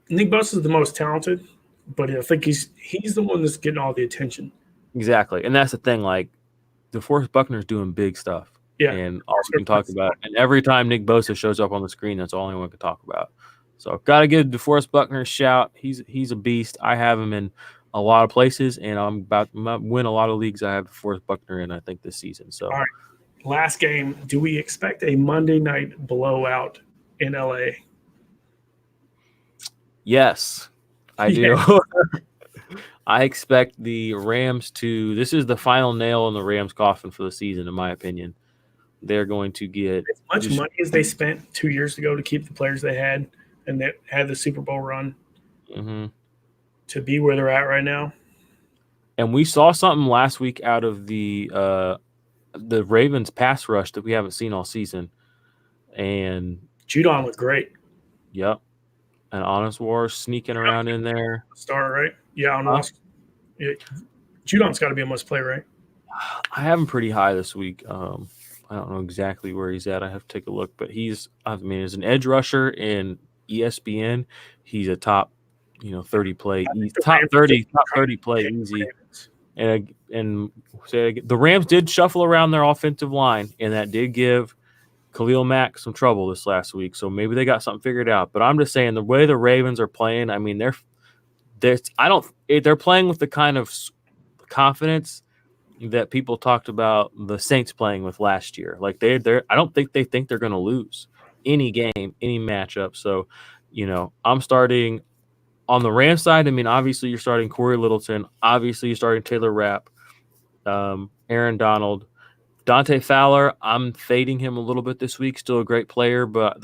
Nick Bosa is the most talented, but I think he's the one that's getting all the attention. Exactly, and that's the thing. Like, DeForest Buckner's doing big stuff. Yeah, and all we can talk about. And every time Nick Bosa shows up on the screen, that's all anyone can talk about. So gotta give DeForest Buckner a shout. He's a beast. I have him in a lot of places, and I'm about to win a lot of leagues. I have DeForest Buckner in, I think, this season. So, all right, last game. Do we expect a Monday night blowout in LA? Yes, I do. I expect the Rams to. This is the final nail in the Rams' coffin for the season, in my opinion. They're going to get as much money as they spent 2 years ago to keep the players they had and that had the Super Bowl run to be where they're at right now. And we saw something last week out of the Ravens pass rush that we haven't seen all season. And Judon looked great. Yep. And Honest War sneaking around in there. Star, right? Yeah, Judon's got to be a must play, right? I have him pretty high this week. I don't know exactly where he's at. I have to take a look, but as an edge rusher in ESPN, he's a top, 30 play, top 30 play easy. And the Rams did shuffle around their offensive line, and that did give Khalil Mack some trouble this last week. So maybe they got something figured out. But I'm just saying the way the Ravens are playing, they're playing with the kind of confidence that people talked about the Saints playing with last year. Like I don't think they think they're going to lose any game, any matchup. So, I'm starting on the Rams side. Obviously you're starting Corey Littleton. Obviously you're starting Taylor Rapp, Aaron Donald, Dante Fowler. I'm fading him a little bit this week. Still a great player, but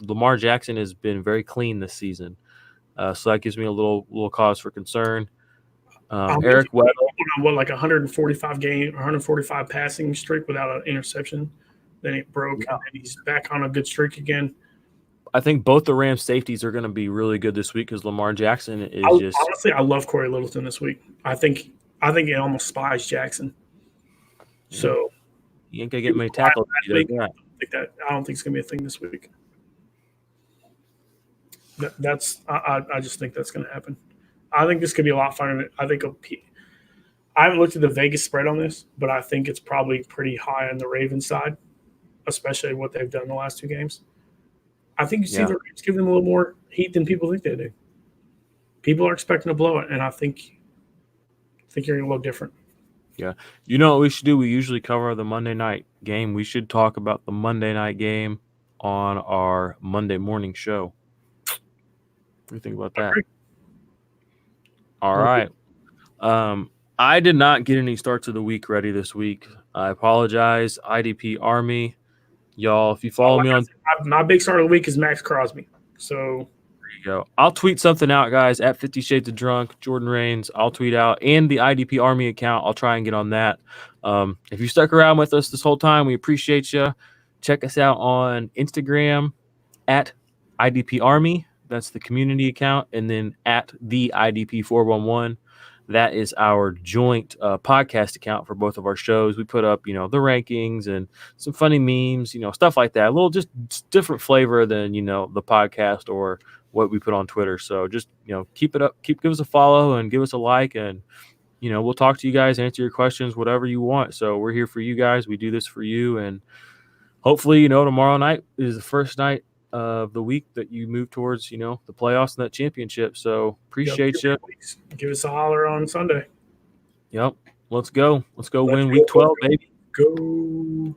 Lamar Jackson has been very clean this season. So that gives me a little cause for concern. Eric Weddle. on what, like 145 passing streak without an interception. Then it broke, and then he's back on a good streak again. I think both the Rams safeties are going to be really good this week because Lamar Jackson is honestly, I love Corey Littleton this week. I think it almost spies Jackson. So he ain't gonna get many tackles. I don't think it's gonna be a thing this week. I just think that's gonna happen. I think this could be a lot funner. I haven't looked at the Vegas spread on this, but I think it's probably pretty high on the Ravens side, especially what they've done the last 2 games. I think you see the Ravens give them a little more heat than people think they do. People are expecting to blow it, and I think you're going to look different. Yeah. You know what we should do? We usually cover the Monday night game. We should talk about the Monday night game on our Monday morning show. What do you think about that? Okay. All right. I did not get any starts of the week ready this week. I apologize. IDP Army. Y'all, if you follow me on my big start of the week is Max Crosby. So there you go. I'll tweet something out, guys, at 50 Shades of Drunk, Jordan Rains. I'll tweet out, and the IDP Army account. I'll try and get on that. If you stuck around with us this whole time, we appreciate you. Check us out on Instagram at IDP Army. That's the community account. And then at the IDP 411. That is our joint podcast account for both of our shows. We put up, the rankings and some funny memes, stuff like that. A little just different flavor than, the podcast or what we put on Twitter. So just, keep it up, give us a follow and give us a like, and, we'll talk to you guys, answer your questions, whatever you want. So we're here for you guys. We do this for you. And hopefully, tomorrow night is the first night of the week that you move towards, the playoffs and that championship. So appreciate you. Give us a holler on Sunday. Yep. Let's go. Let's win week 12, baby. Go.